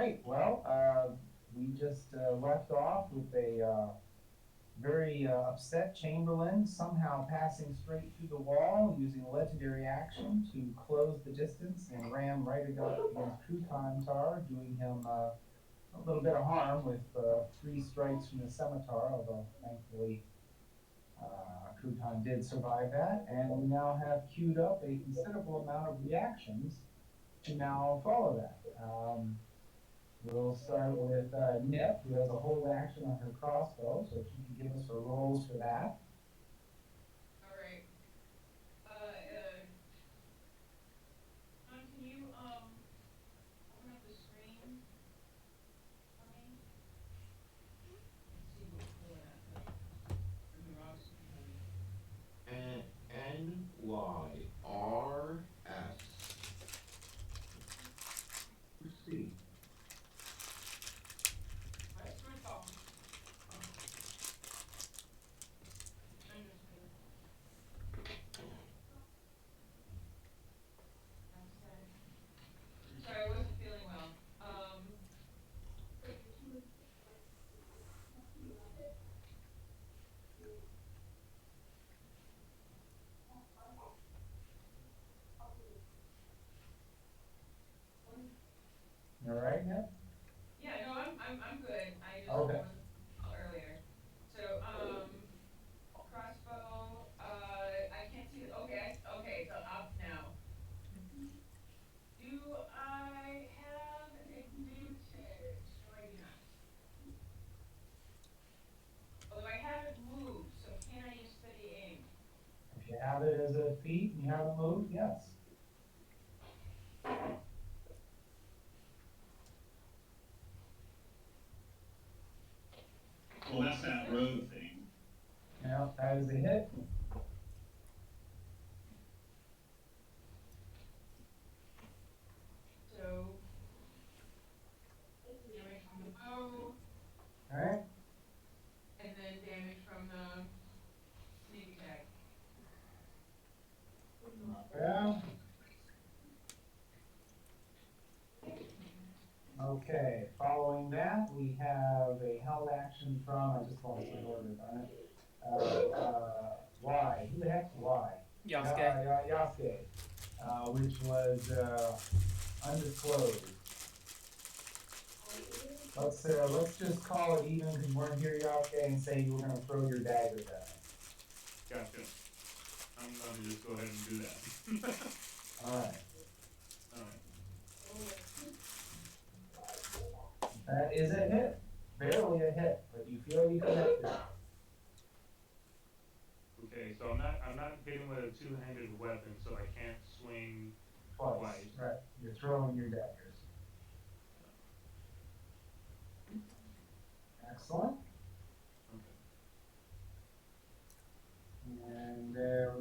right, well, we just left off with a very upset Chamberlain somehow passing straight through the wall using a legendary action to close the distance and ram right against Crouton Tar, doing him a little bit of harm with 3 strikes from the scimitar, although thankfully Crouton did survive that. And we now have queued up a considerable amount of reactions to now follow that. We'll start with Nip, who has a hold action on her crossbow, so if you can give us her rolls for that. All right. John, can you open up the screen for me? Let's see what's going on. I'm the wrong screen. NYRS. Proceed. That's my phone. I'm just kidding. Sorry, I wasn't feeling well. All right, Nip? Yeah, no, I'm good. I just Okay. wasn't well earlier. So, crossbow. I can't see the. Okay, okay, it's up now. Do I have an advantage? No, I do not. Although I haven't moved, so can I use steady aim? If you have it as a feat and you haven't moved, yes. Well, that's that road thing. Now, that is a hit. So, damage from the bow, All right. and then damage from the sneak attack. Not bad. Okay, following that, we have a held action from, I just lost my order, darn it. Y. Who the heck's Y? Yasuke. Yasuke, which was undisclosed. Let's just call it even because we're here, Yasuke, and say you were going to throw your daggers at him. Gotcha. I'm gonna just go ahead and do that. All right. All right. That is a hit. Barely a hit, but you feel you connected. Okay, so I'm not hitting with a two-handed weapon, so I can't swing twice. Right. You're throwing your daggers. Excellent. Okay. And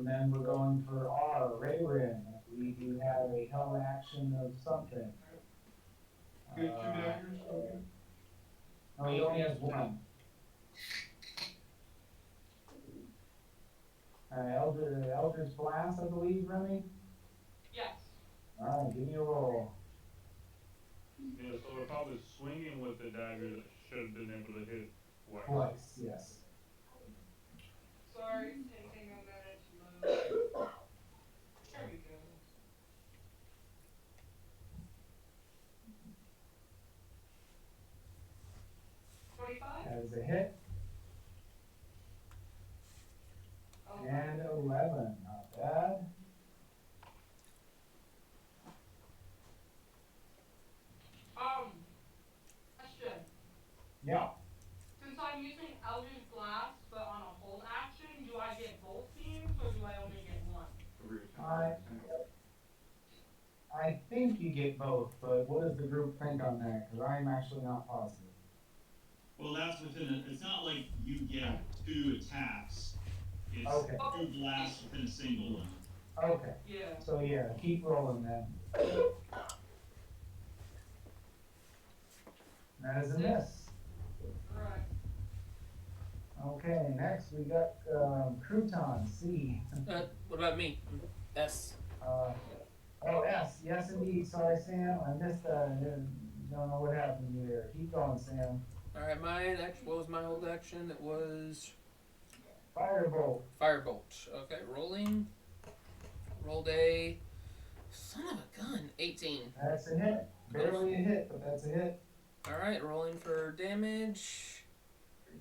then we're going for R, Rayrin. We do have a held action of something. You have 2 daggers? Okay. No, he only has one. Eldritch Blast, I believe, Remy? Yes. All right, give me a roll. Yeah, so if I was swinging with the dagger, I should have been able to hit twice. Twice, yes. Sorry, it's taking a minute to load. There we go. 25? That is a hit. Oh, And 11, not bad. Question. Yeah. Since I'm using Eldritch Blast, but on a hold action, do I get both teams or do I only get one? I think you get both, but what does the group think on that? Because I'm actually not positive. Well, that's it's not like you get 2 attacks. It's Okay. 2 blasts within a single one. Okay. Yeah. So yeah, keep rolling then. That is a miss. Alright. Okay, next we got Crouton, C. What about me? S. S. Yes, indeed. Sorry, Sam. I missed Don't know what happened to you there. Keep going, Sam. Alright, what was my hold action? It was Firebolt. Firebolt. Okay, rolling. Rolled a son of a gun. 18. That's a hit. Barely a hit, but that's a hit. Alright, rolling for damage.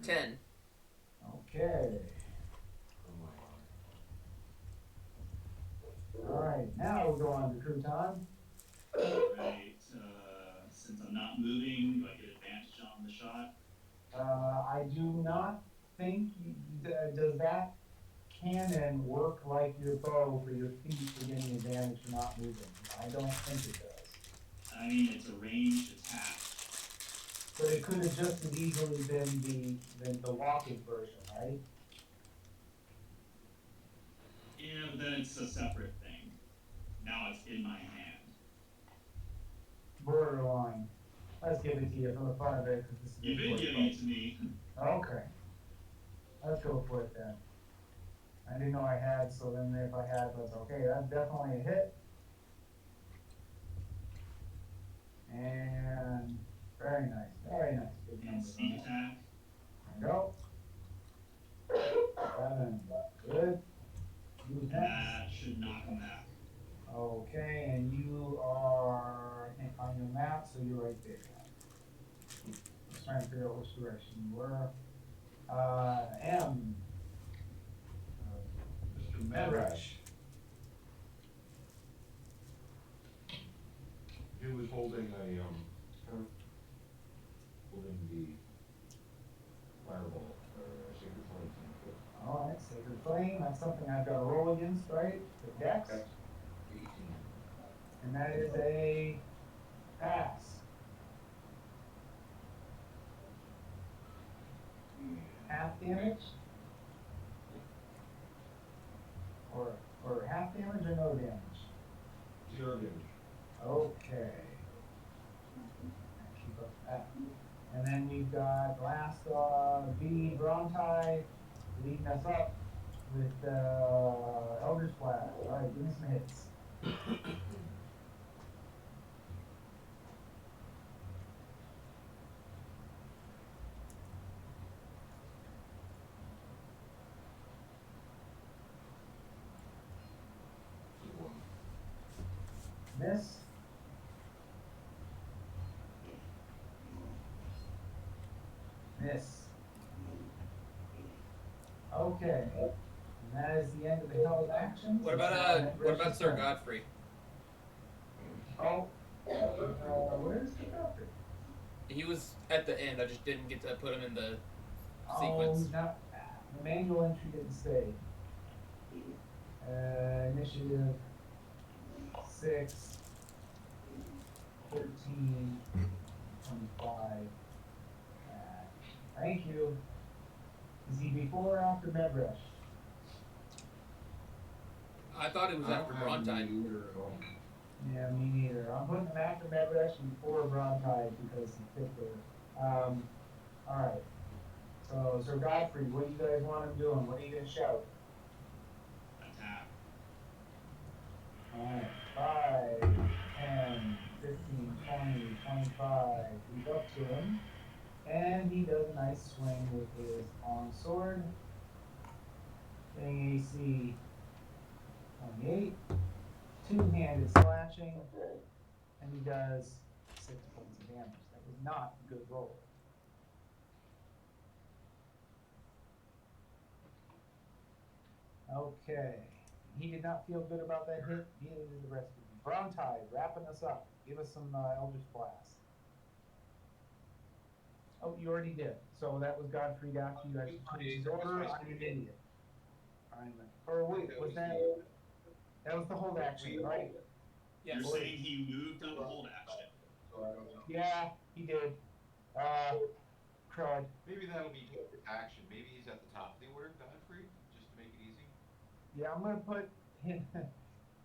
10. Okay. Alright, now we'll go on to Crouton. Right, since I'm not moving, do I get advantage on the shot? I do not think, does that cannon work like your bow for your feet for getting advantage for not moving? I don't think it does. I mean, it's a ranged attack. But it could have just as easily been the walking version, right? Yeah, but then it's a separate thing. Now it's in my hand. Borderline. Let's give it to you for the fun of it, because this is You've been giving it to me. Okay. Let's go for it then. I didn't know I had, so then if I had, that's okay. That's definitely a hit. And very nice, very nice. Big And numbers sneak on that. attack. There we go. 7. Good. Who's And next? that should knock him back. Okay, and you are, I can't find your map, so you're right there. Just trying to figure out which direction you were. M. Mr. Medrush. He was holding holding the fireball, sacred flame. Alright, Sacred Flame, that's something I've got to roll against, right? The Dex, 18. and that is a pass. Half damage? Or half damage or no damage? 0 damage. Okay. Keep up that. And then we've got last B Bronti leading us up with Elder Splash. Alright, give me some hits. Miss. Miss. Okay. And that is the end of the held actions. What about Sir Godfrey? Oh. Where's the Godfrey? He was at the end. I just didn't get to put him in the Oh, sequence. he's not. The manual entry didn't stay. Initiative 6, 13, 25. Thank you. Is he before or after Medrush? I thought it was after Brontide. Yeah, me neither. I'm putting him after Medrush and before Brontide because he fit there. Alright. So, Sir Godfrey, what do you guys want him doing? What are you gonna shout? Attack. Alright, 5, 10, 15, 20, 25. He's up to him. And he does a nice swing with his long sword. Getting AC 28. Two-handed slashing. And he does 6 points of damage. That was not a good roll. Okay. He did not feel good about that hit. Neither did the rest of you. Brontide, wrapping us up. Give us some Eldritch Blast. Oh, you already did. So that was Godfrey after you actually put his order. I'm an idiot. Or wait, was that? That was the hold action, right? Yes. You're saying he moved on the hold action. So I don't know. Yeah, he did. Crud. Maybe that'll be action. Maybe he's at the top of the order, Godfrey, just to make it easy. Yeah, I'm gonna put him.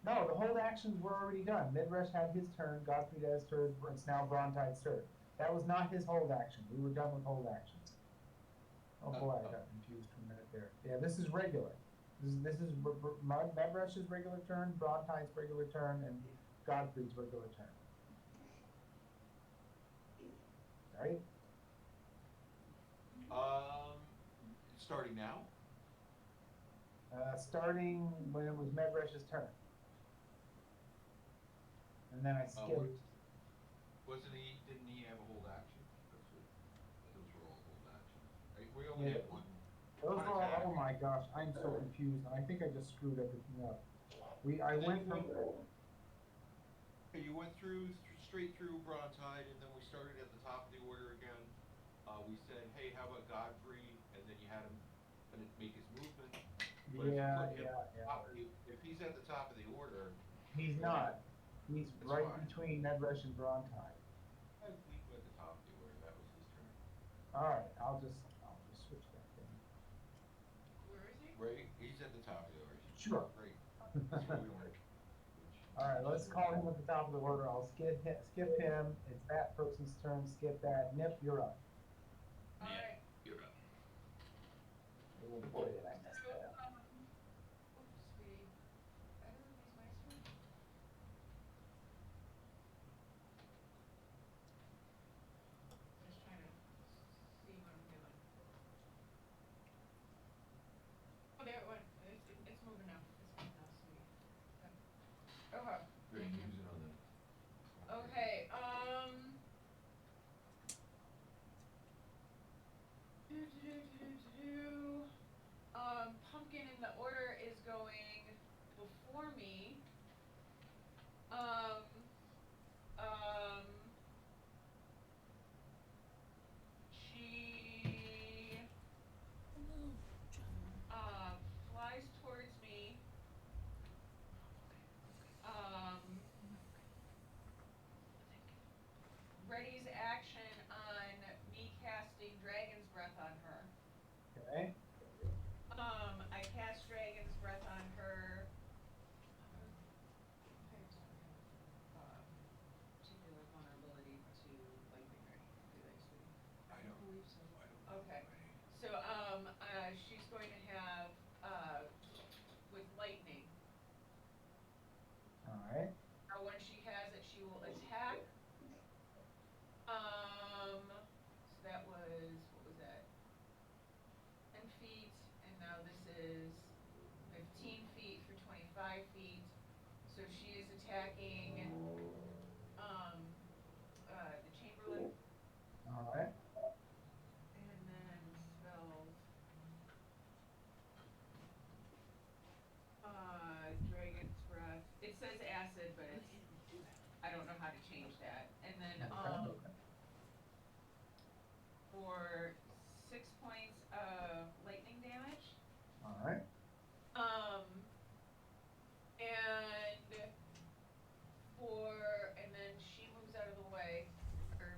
No, the hold actions were already done. Midrush had his turn. Godfrey had his turn. It's now Brontide's turn. That was not his hold action. We were done with hold actions. Oh boy, I got confused for a minute there. Yeah, this is regular. This is Medrush's regular turn, Brontide's regular turn, and Godfrey's regular turn. right? Starting now? Starting when it was Medrush's turn. And then I skipped. Didn't he have a hold action? Those were all hold actions. Right? We only Yeah. had one Those were all, attack. oh my gosh, I'm so confused. I think I just screwed everything up. I And then went from, You went straight through Brontide, and then we started at the top of the order again. We said, hey, how about Godfrey? And then you had him make his movement. But if you yeah, put him yeah. if he's at the top of the order, He's not. He's That's right fine. between Medrush and Brontide. I leave him at the top of the order. That was his turn. All right, I'll just switch that thing. Where is he? Right? He's at the top of the order. Sure. Great. That's what we want. All right, let's call him at the top of the order. I'll skip him. It's that person's turn. Skip that. Nip, you're up. Yeah, Alright, you're up. Oh boy, did I mess so, that up. oops, sweetie. I don't know if these mice were. Just trying to see what I'm doing. Oh, there it went. It's moving now. It's moving now, sweetie. Okay. Great. Use it on the. Okay, Pumpkin in the order is going before me. Um, um, she, Hello, John. flies towards me. Um, readies action on me casting Dragon's Breath on her. Okay. I cast Dragon's Breath on her. Particular vulnerability to lightning or anything, do they, sweetie? I don't believe so. I don't know. Okay. So, she's going to have, with lightning. All right. When she has it, she will attack. So that was, what was that? 10 feet, and now this is 15 feet for 25 feet. So she is attacking, the Chamberlain. All right. And then spells. Dragon's Breath. It says acid, but I don't know how to change that. And then, Okay. for 6 points of lightning damage. All right. And then she moves out of the way, or,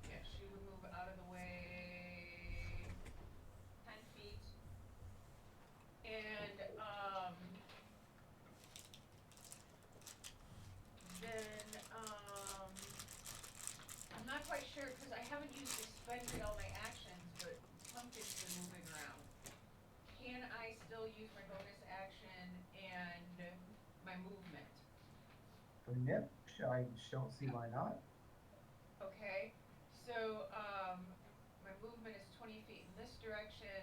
yeah, she would move out of the way 10 feet. And, then, I'm not quite sure, because I haven't used expended all my actions, but Pumpkin's been moving around. Can I still use my bonus action and my movement? For Nip, I don't see why not. Okay, so, my movement is 20 feet in this direction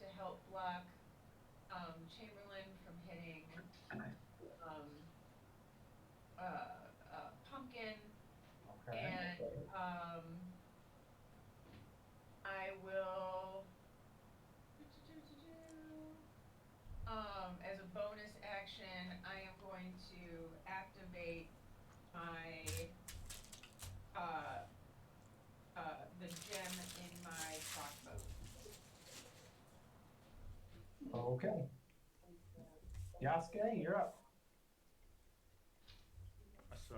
to help block, Chamberlain from hitting, Pumpkin. Okay. And, I will, as a bonus action, I am going to activate my, the gem in my crossbow. Okay. Yasuke, you're up. Awesome.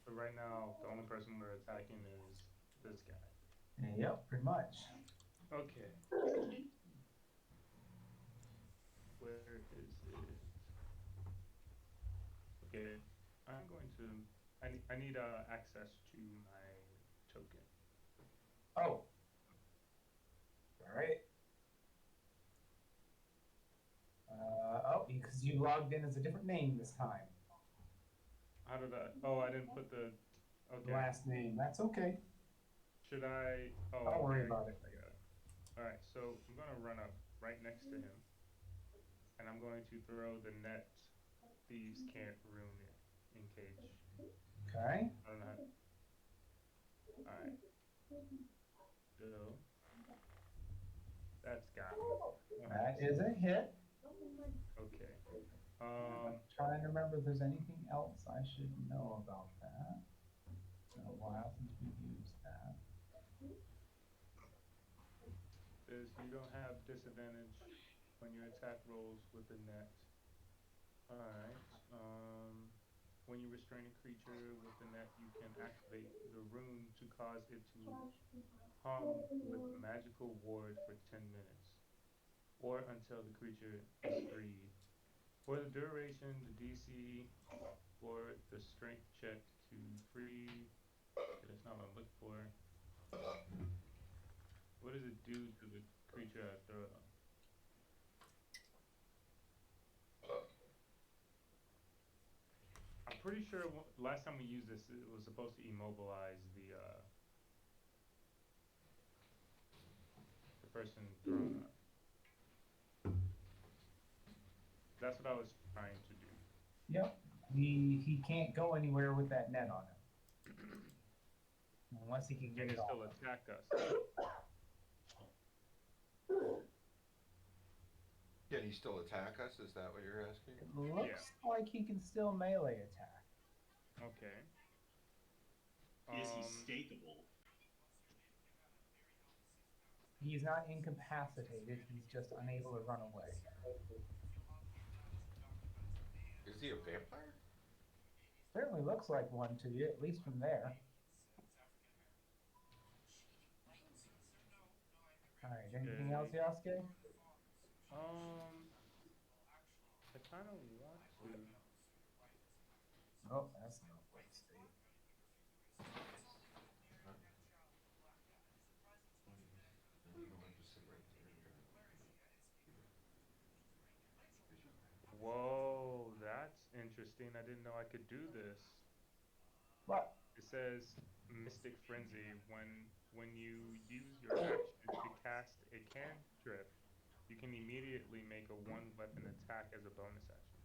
So right now, the only person we're attacking is this guy. Yep, pretty much. Okay. Where is it? Okay. I'm going to. I need access to my token. Oh. All right. Because you logged in as a different name this time. How did I? Oh, I didn't put the the Okay. last name. That's okay. Should I? Oh, Don't okay. worry I about it. got it. All right. So I'm gonna run up right next to him, and I'm going to throw the net. Thieves can't ruin it in cage. Okay. I don't know. All right. So that's got him. All right. That is a hit. Okay. I'm trying to remember if there's anything else I should know about that. It's been a while since we've used that. Says you don't have disadvantage when your attack rolls with the net. All right. When you restrain a creature with the net, you can activate the rune to cause it to hum with magical ward for 10 minutes, or until the creature is freed. For the duration, the DC for the strength check to free. Okay, that's not what I'm looking for. What does it do to the creature I throw? I'm pretty sure last time we used this, it was supposed to immobilize the person thrown up. That's what I was trying to do. Yep. He can't go anywhere with that net on him. Unless he can get Can it it off. still attack us? Can he still attack us? Is that what you're asking? It looks like he can still melee attack. Okay. Is he stakeable? He's not incapacitated, he's just unable to run away. Is he a vampire? Certainly looks like one to you, at least from there. Alright, anything else, Okay. Yasuke? I kind of want to. Oh, that's not what it stated. You don't have to sit right there. Whoa, that's interesting. I didn't know I could do this. What? It says Mystic Frenzy. When you use your action to cast a cantrip, you can immediately make a one weapon attack as a bonus action.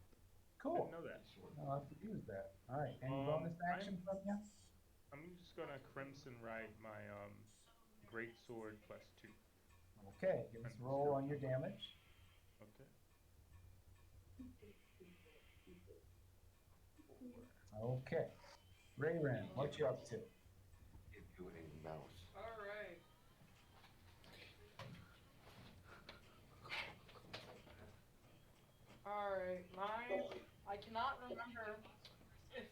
Didn't Cool. know that. I'll have to use that. Alright, any bonus action from you? I'm just gonna Crimson Rite my Great Sword +2. Okay, give us a roll on your damage. Okay. 4. Okay. Rayren, what you up to? Give you a mouse. Alright. Alright, I cannot remember if,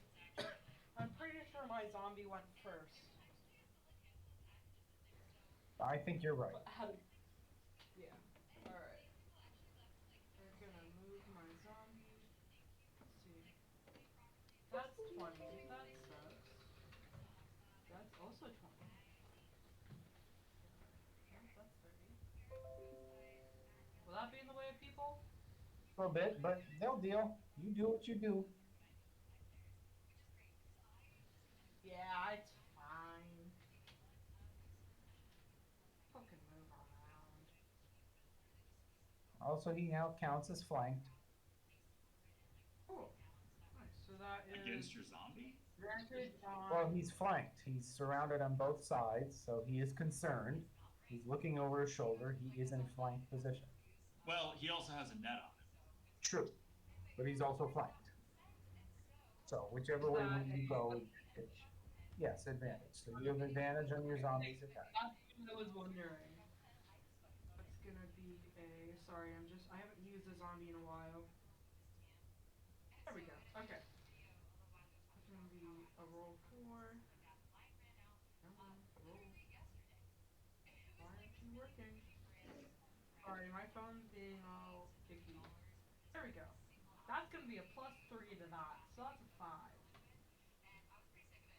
I'm pretty sure my zombie went first. I think you're right. But how did, yeah, alright. We're gonna move my zombie. Let's see. That's 20, that sucks. That's also 20. Oh, that's 30. Will that be in the way of people? A little bit, but they'll deal. You do what you do. Yeah, it's fine. Fucking move around. Also, he now counts as flanked. Cool. Nice. So that is Against your zombie? granted on. Well, he's flanked. He's surrounded on both sides, so he is concerned. He's looking over his shoulder. He is in a flanked position. Well, he also has a net on him. True, but he's also flanked. So whichever way you go, yes, advantage. So you have advantage on your zombies attack. That's what I was wondering. That's gonna be a. Sorry, I haven't used a zombie in a while. There we go. Okay. It's gonna be a roll 4. Come on, roll. Why aren't you working? Sorry, my phone's being all icky. There we go. That's gonna be a +3 to that, so that's a 5.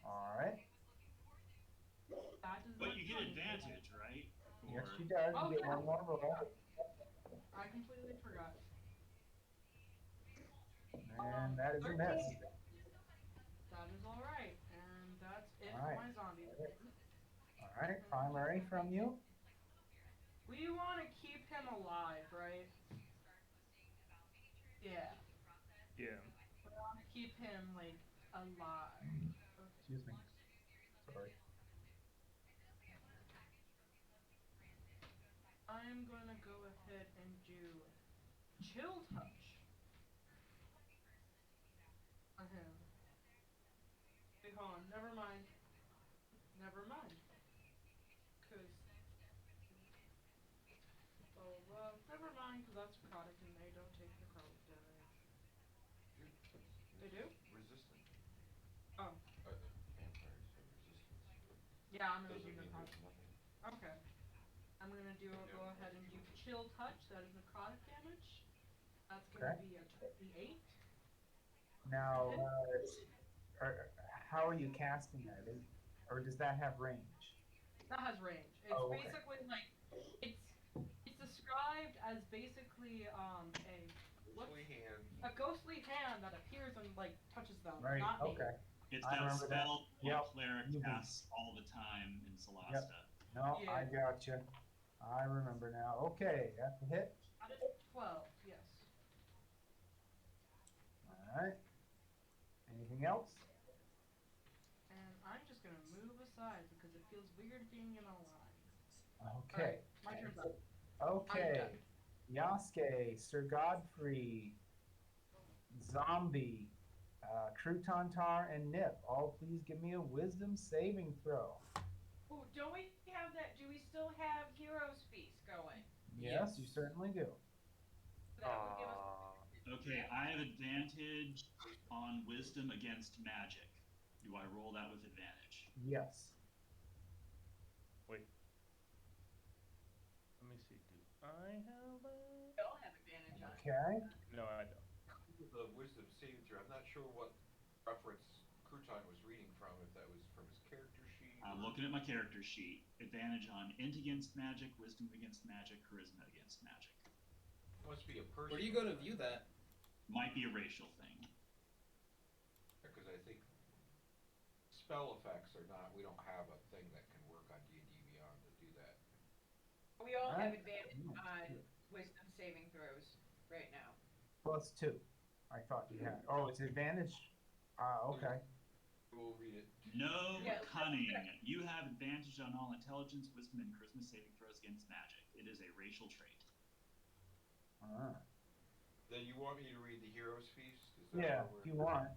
All right. That does But not you get count. advantage, right? Yes, For- she does. You get Okay. one more roll, I completely forgot. and that is a miss. 13. That is alright, and that's it Alright. my zombies. Alright, primary from you. We want to keep him alive, right? Yeah. Yeah. We want to keep him, like, alive. Okay. Excuse me. Sorry. I'm gonna go ahead and do chill touch on him. Wait, hold on. Never mind. Never mind. Cause never mind. Cause that's necrotic and they don't take necrotic damage. They do? Resistant. Oh. Vampires have resistance. Yeah, I'm gonna do Doesn't mean necrotic. there's nothing. Okay. I'm gonna go ahead and do chill touch. That is necrotic damage. That's gonna be a 28. Now, how are you casting that? Or does that have range? That has range. It's basically like it's described as basically a ghostly hand that appears and like touches them, Right. not me. Okay. It's I that remember that. spell Yep. cleric Mhm. casts all the time in Solasta. No, Yeah. I gotcha. I remember now. Okay, that's a hit. That is 12. Yes. All right. Anything else? And I'm just gonna move aside because it feels weird being in a line. Okay. My turn's up. Okay. Yasuke, Sir Godfrey, Zombie, Crouton Tar, and Nip. All please give me a wisdom saving throw. Oh, don't we have that? Do we still have Heroes Feast going? Yes, you certainly do. That would give us. Okay, I have advantage on wisdom against magic. Do I roll that with advantage? Yes. Wait. Let me see. Do I have a? We all have advantage on it. Okay. No, I don't. The wisdom saving throw. I'm not sure what reference Crouton was reading from. If that was from his character sheet. I'm looking at my character sheet. Advantage on int against magic, wisdom against magic, charisma against magic. It must be a person. Where do you go to view that? Might be a racial thing. Because I think spell effects are not. We don't have a thing that can work on D&D Beyond to do that. We all have Alright. advantage on wisdom saving throws right now. +2. I thought you had. Oh, it's advantage. Okay. We'll read it. No Yeah. cunning. You have advantage on all intelligence, wisdom, and charisma saving throws against magic. It is a racial trait. Then you want me to read the Hero's Feast? Is that Yeah, what we're- if you want.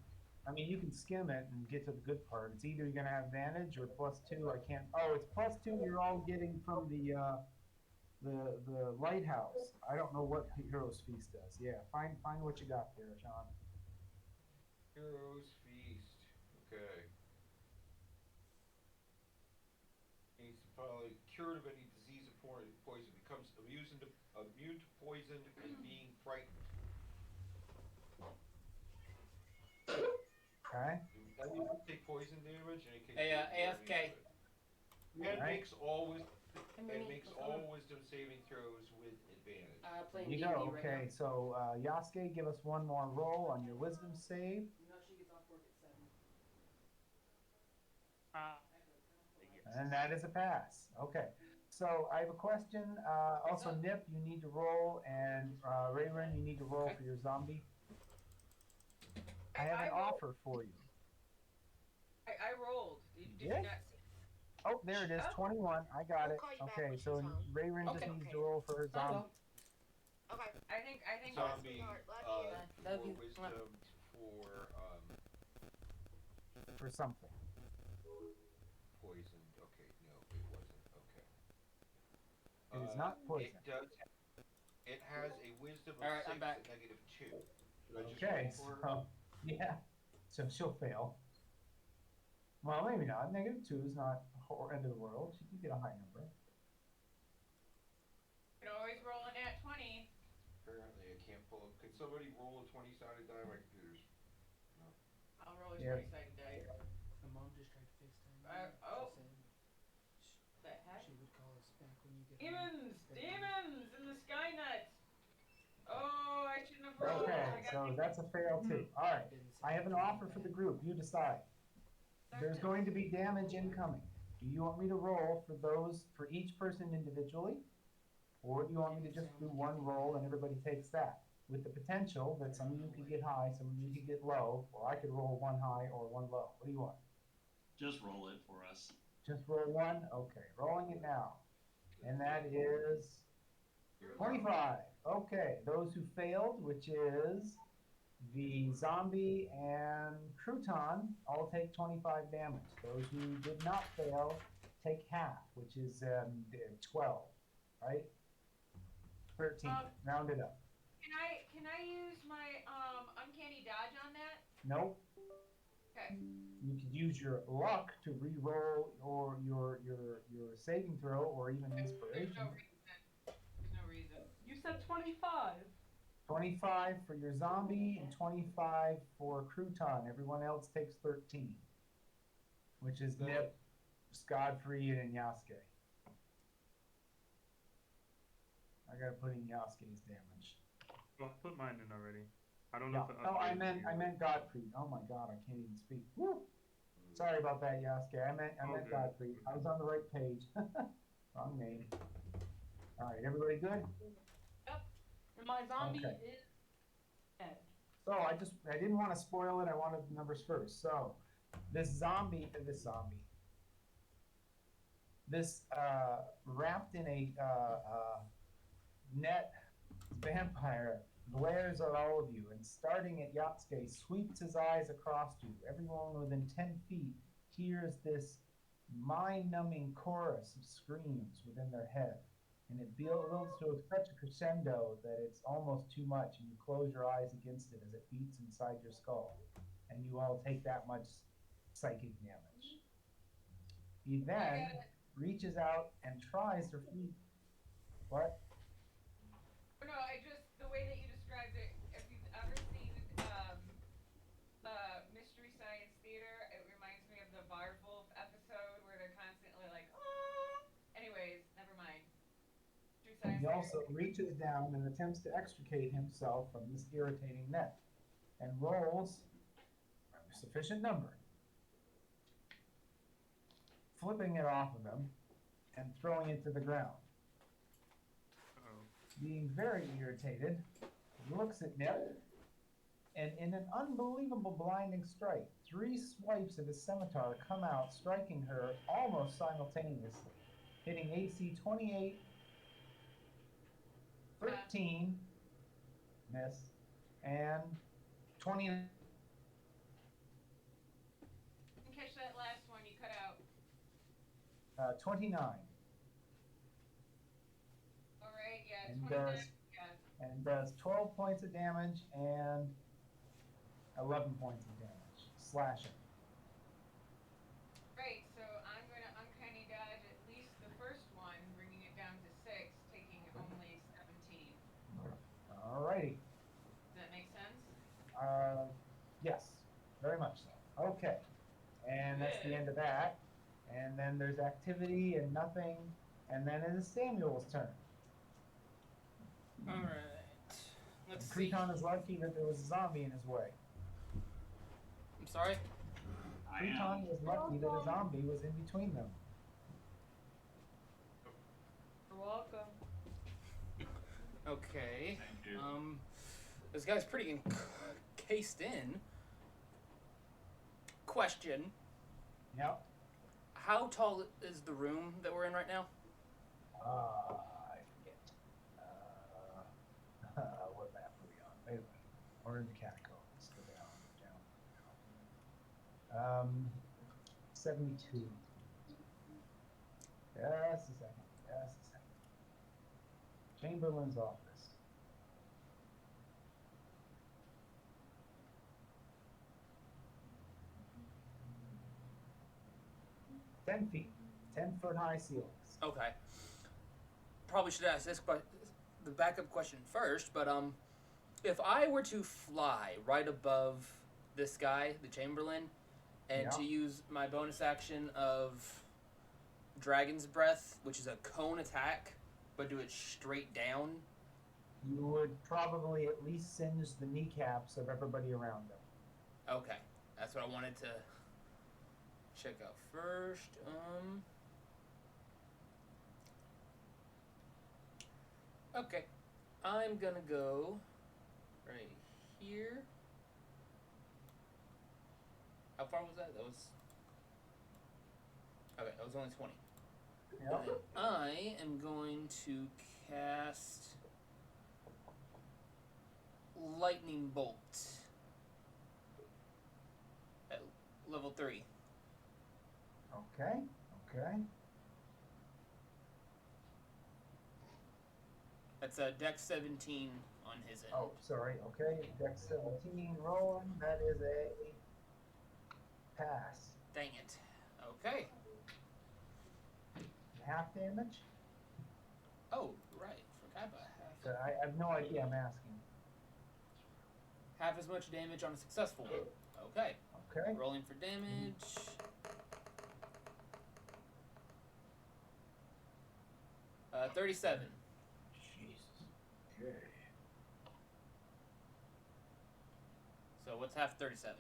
I mean, you can skim it and get to the good part. It's either you're gonna have advantage or +2. I can't. Oh, it's +2. You're all getting from the lighthouse. I don't know what Heroes Feast does. Yeah, find what you got there, John. Hero's Feast. Okay. He's probably cured of any disease or poison. Becomes immune to poison and being frightened. Okay. That means you take poison damage in case. Hey, AFK. And Alright. makes all wisdom. I'm And reading makes for all someone. wisdom saving throws with advantage. Playing You D&D go. right Okay, now. so Yasuke, give us one more roll on your wisdom save, No, she gets off work at 7. and that is a pass. Okay. So I have a question. Also, Nip, you need to roll, and Rayron, you need to roll for your zombie. I have an offer for you. I rolled. Did you Yeah? not see? Oh, there it is, Oh. 21. I got We'll it. call you back Okay, when so she's home. Rayron just Okay. needs to roll for her zombie. Okay. I think. Zombie. Love Love For you. wisdom for For something. poisoned. Okay, no, it wasn't. Okay. It is not poison. It does. It has a wisdom of Alright, 6 I'm back. and -2. Should I just Okay, roll for her? so, yeah, so she'll fail. Well, maybe not. -2 is not end of the world. She can get a high number. You can always roll an at 20. Apparently, I can't pull up. Could somebody roll a 20-sided die? My computer's. No. I'll roll a Yeah. 20-sided die. My mom just tried to FaceTime me. Oh. She said The heck? she would call us back when you get home. Demons in the Skynet. Oh, I shouldn't have rolled. Okay, so that's a fail too. All right, Didn't say I have an anything offer for the bad. group. You decide. There's going to be damage incoming. Do you want me to roll for each person individually? Or do you want me to just do one roll and everybody takes that? With the potential that some of you could get high, some of you could get low, or I could roll one high or one low. What do you want? Just roll it for us. Just roll one? Okay, rolling it now. And that is 25. Okay, those who failed, which is the zombie and crouton, all take 25 damage. Those who did not fail take half, which is 12, right? 13, round it up. Can I use my uncanny dodge on that? Nope. Okay. You could use your luck to re-roll or your saving throw or even inspiration. There's no reason. You said 25. 25 for your zombie and 25 for crouton. Everyone else takes 13, which is Nip, Godfrey, and Yasuke. I gotta put in Yasuke's damage. Well, I put mine in already. I don't Yeah. know if it Oh, I updated meant Godfrey. Oh my God, I can't even speak. Woo! Sorry about that, Yasuke. I meant Okay. Godfrey. I was on the right page. Wrong name. All right, everybody good? Yep. And my zombie Okay. is dead. So I didn't want to spoil it. I wanted the numbers first. So this wrapped in a net vampire glares at all of you and starting at Yatsuke sweeps his eyes across you. Everyone within 10 feet hears this mind-numbing chorus of screams within their head. And it builds to such a crescendo that it's almost too much, and you close your eyes against it as it beats inside your skull. And you all take that much psychic damage. He then reaches out and tries to free. What? No, the way that you described it, if you've ever seen Mystery Science Theater, it reminds me of the Varwolf episode where they're constantly like, oh. Anyways, never mind. He also reaches down and attempts to extricate himself from this irritating net and rolls a sufficient number, flipping it off of him and throwing it to the ground. Uh-oh. Being very irritated, he looks at Nip, and in an unbelievable blinding strike, 3 swipes of his scimitar come out, striking her almost simultaneously, hitting AC 28, 13, miss, and 20. Didn't catch that last one, you cut out. 29. Alright, yeah, And 29. does, and does 12 points of damage and 11 points of damage, slashing. Right, so I'm going to uncanny dodge at least the first one, bringing it down to 6, taking only 17. Alrighty. Does that make sense? Yes, very much so. Okay, and that's the end of that. And then there's activity and nothing, and then it is Samuel's turn. Alright. Let's see. Creton is lucky that there was a zombie in his way. I'm sorry? Creton was lucky that a zombie was in between them. You're welcome. Okay. Thank you. This guy's pretty encased in. Question. Yep. How tall is the room that we're in right now? I forget. What map are we on? Wait a minute. We're in the catacombs. Go down. 72. Just a second. Chamberlain's office. 10 feet. 10-foot high ceilings. Okay. Probably should ask the backup question first, but if I were to fly right above this guy, the Chamberlain, and to use my bonus action of Dragon's Breath, which is a cone attack, but do it straight down, You would probably at least singe the kneecaps of everybody around them. okay, that's what I wanted to check out first. Okay. I'm gonna go right here. How far was that? That was. Okay, that was only 20. Yep. And then I am going to cast Lightning Bolt at level 3. Okay. Okay. That's a Dex 17 on his end. Oh, sorry. Okay. Dex 17 rolling. That is a pass. Dang it. Okay. Half damage? Oh, right. Forgot about half. So I have no idea. I'm asking. Half as much damage on a successful one. Okay. Okay. Rolling for damage. Uh, 37. Jesus. Okay. So what's half 37?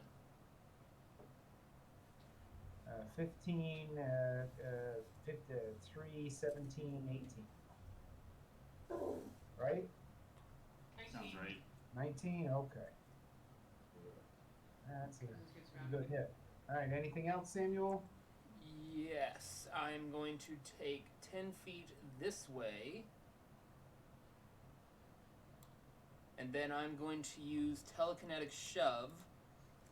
15, 3, 17, 18. Right? Sounds right. 19? Okay. That's a This gets pretty good hit. Alright, anything else, Samuel? Yes, I'm going to take 10 feet this way. And then I'm going to use telekinetic shove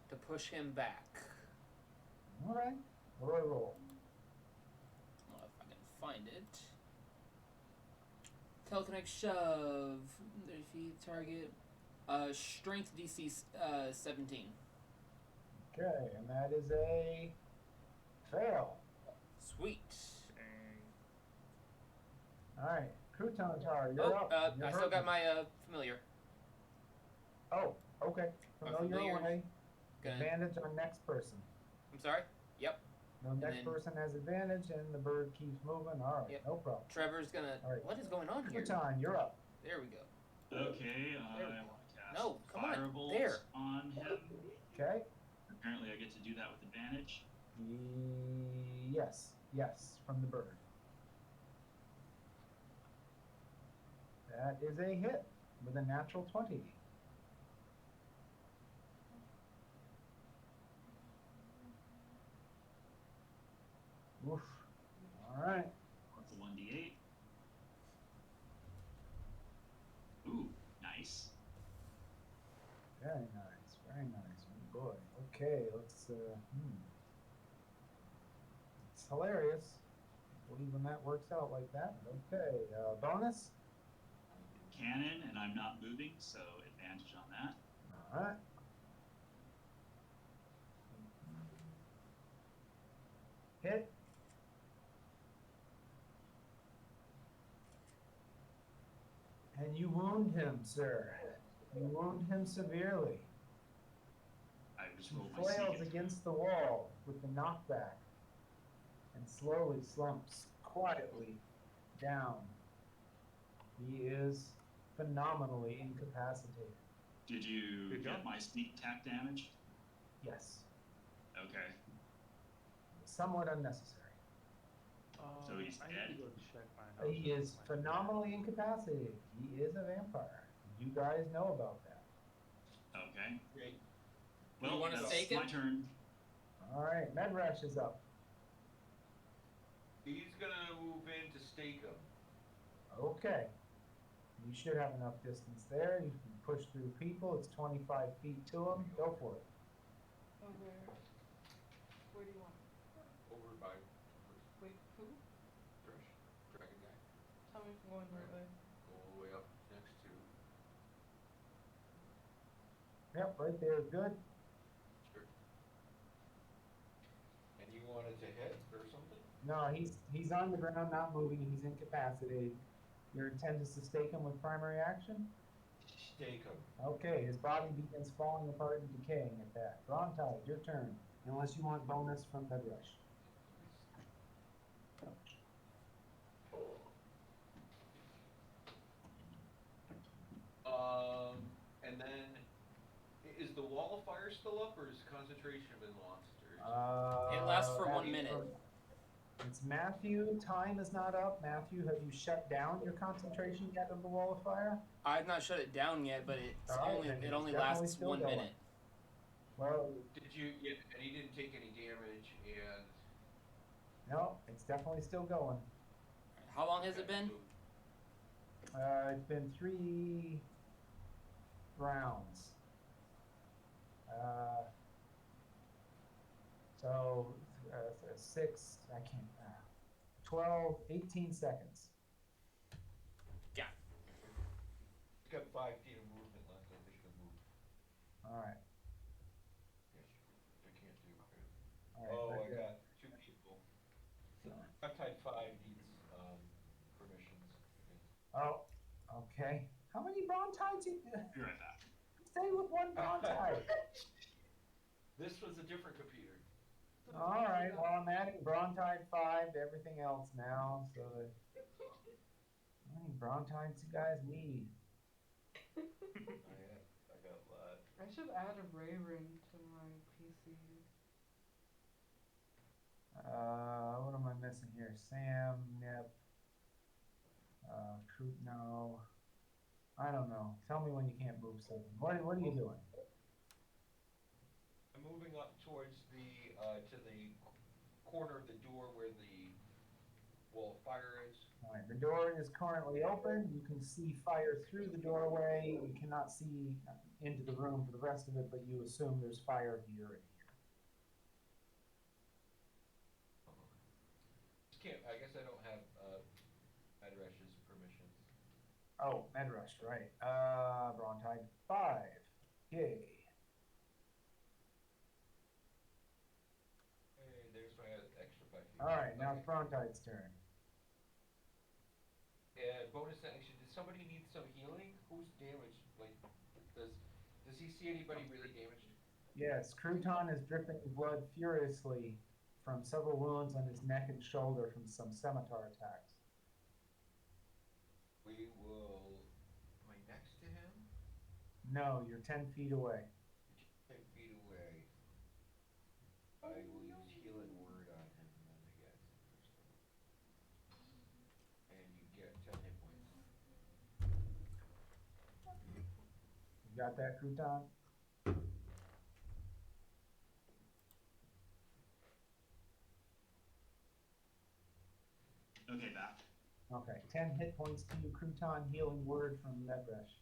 to push him back. Alright. What do I roll? Well, if I can find it. Telekinetic shove. 30 feet, target. Strength DC 17. Okay, and that is a fail. Sweet. Alright, Crouton Tower, you're Oh, up. You're I still got hurting. my familiar. Oh, okay. My Familiar familiar. away. Gonna- Advantage on next person. I'm sorry? Yep. The next then- person has advantage, and the bird keeps moving. Alright, Yep. no problem. Trevor's gonna. All right. What is going on here? Crouton, you're up. There we go. Okay, I There we want go. to cast No, come on, Firebolt there. on him. Okay? Apparently I get to do that with advantage. Yes, from the bird. That is a hit with a natural 20. Oof. Alright. That's a 1d8. Ooh, nice. Very nice, very nice. Oh boy. Okay, let's It's hilarious. I believe when that works out like that. Okay, bonus? Cannon, and I'm not moving, so advantage on that. Alright. Hit. And you wound him, sir. You wound him severely. I just He rolled my sneak flails attack. against the wall with the knockback and slowly slumps quietly down. He is phenomenally incapacitated. Did you Good get job. my sneak attack damage? Yes. Okay. Somewhat unnecessary. So he's I dead? need to go check my house. He is phenomenally incapacitated. He is a vampire. You guys know about that. Okay. Great. You Well, wanna that's stake my it? turn. Alright, Medrush is up. He's gonna move in to stake him. Okay. You should have enough distance there. You can push through people. It's 25 feet to him. Go for it. Over. Where do you want? Over by Wait, who? Thresh, dragon guy. Tell me if I'm going the right way. Go all the way up next to. Yep, right there is good. Sure. And you wanted to hit or something? No, he's on the ground, not moving. He's incapacitated. Your intent is to stake him with primary action? Stake him. Okay, his body begins falling apart and decaying at that. Brontide, your turn. Unless you want bonus from Medrush. And then, is the wall of fire still up, or has concentration been lost? Or It lasts for that's 1 minute. It's Matthew. Time is not up. Matthew, have you shut down your concentration yet of the wall of fire? I've not shut it down yet, but All right, then it it's only definitely lasts still 1 going. minute. Well, Did you? Yeah, and he didn't take any damage, and no, it's definitely still going. How long has it okay, been? so It's been 3 rounds. So, 6, I can't, 12, 18 seconds. Yeah. it's got 5 feet of movement left. I think it'll move. All right. Yes, I can't do it. All right. Oh, I very good. got 2 people. Peptide 5 needs permissions. Oh, okay. How many brontides you Be right back. stay with one brontide? This was a different computer. All right. Well, I'm adding brontide 5 to everything else now. So, how many brontides you guys need? I got a lot. I should add a ray ring to my PC. What am I missing here? Sam, Nip, no. I don't know. Tell me when you can't move something. What are you doing? I'm moving up towards the to the corner of the door where the wall of fire is. All right, the door is currently open. You can see fire through the doorway. You cannot see into the room for the rest of it, but you assume there's fire here and here. Just can't. I guess I don't have Adrash's permissions. Oh, Medrush, right. Brontide 5. Yay. Hey, there's my extra 5 feet. All right, now Okay. it's Brontide's turn. And bonus action. Does somebody need some healing? Who's damaged? Like, does he see anybody really damaged? Yes, Crouton is dripping blood furiously from several wounds on his neck and shoulder from some scimitar attacks. We will. Am I next to him? No, you're 10 feet away. 10 feet away. I will use healing word on him then, I guess. And you get 10 hit points. You got that, Crouton? Okay, back. Okay, 10 hit points to you, Crouton. Healing word from Medrush.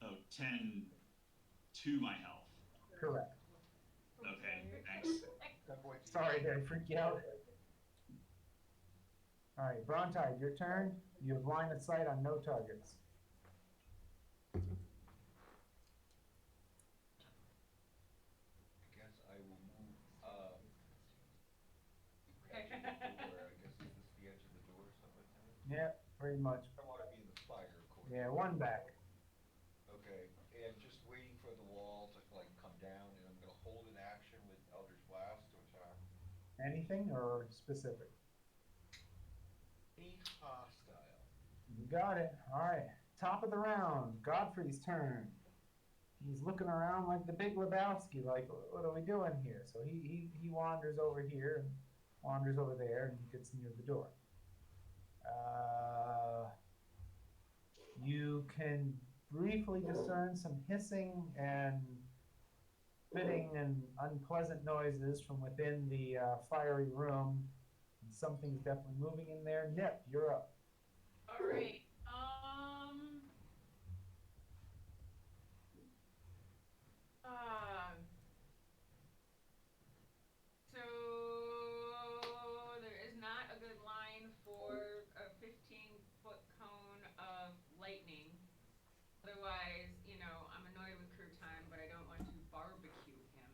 Oh, 10 to my health. Correct. Okay, thanks. Sorry, did I freak you out? All right, Brontide, your turn. You have line of sight on no targets. I guess I will move the edge of the door. I guess is this the edge of the door or something like that? Yeah, pretty much. I want to be in the fire, of course. Yeah, one back. Okay, and just waiting for the wall to like come down, and I'm gonna hold an action with Elder's Blast to attack Anything or specific? any hostile. You got it. All right. Top of the round. Godfrey's turn. He's looking around like the Big Lebowski, like, what are we doing here? So he wanders over here and wanders over there, and he gets near the door. You can briefly discern some hissing and spitting and unpleasant noises from within the fiery room. And something's definitely moving in there. Nip, you're up. All right. So there is not a good line for a 15-foot cone of lightning. Otherwise, I'm annoyed with Crouton, but I don't want to barbecue him.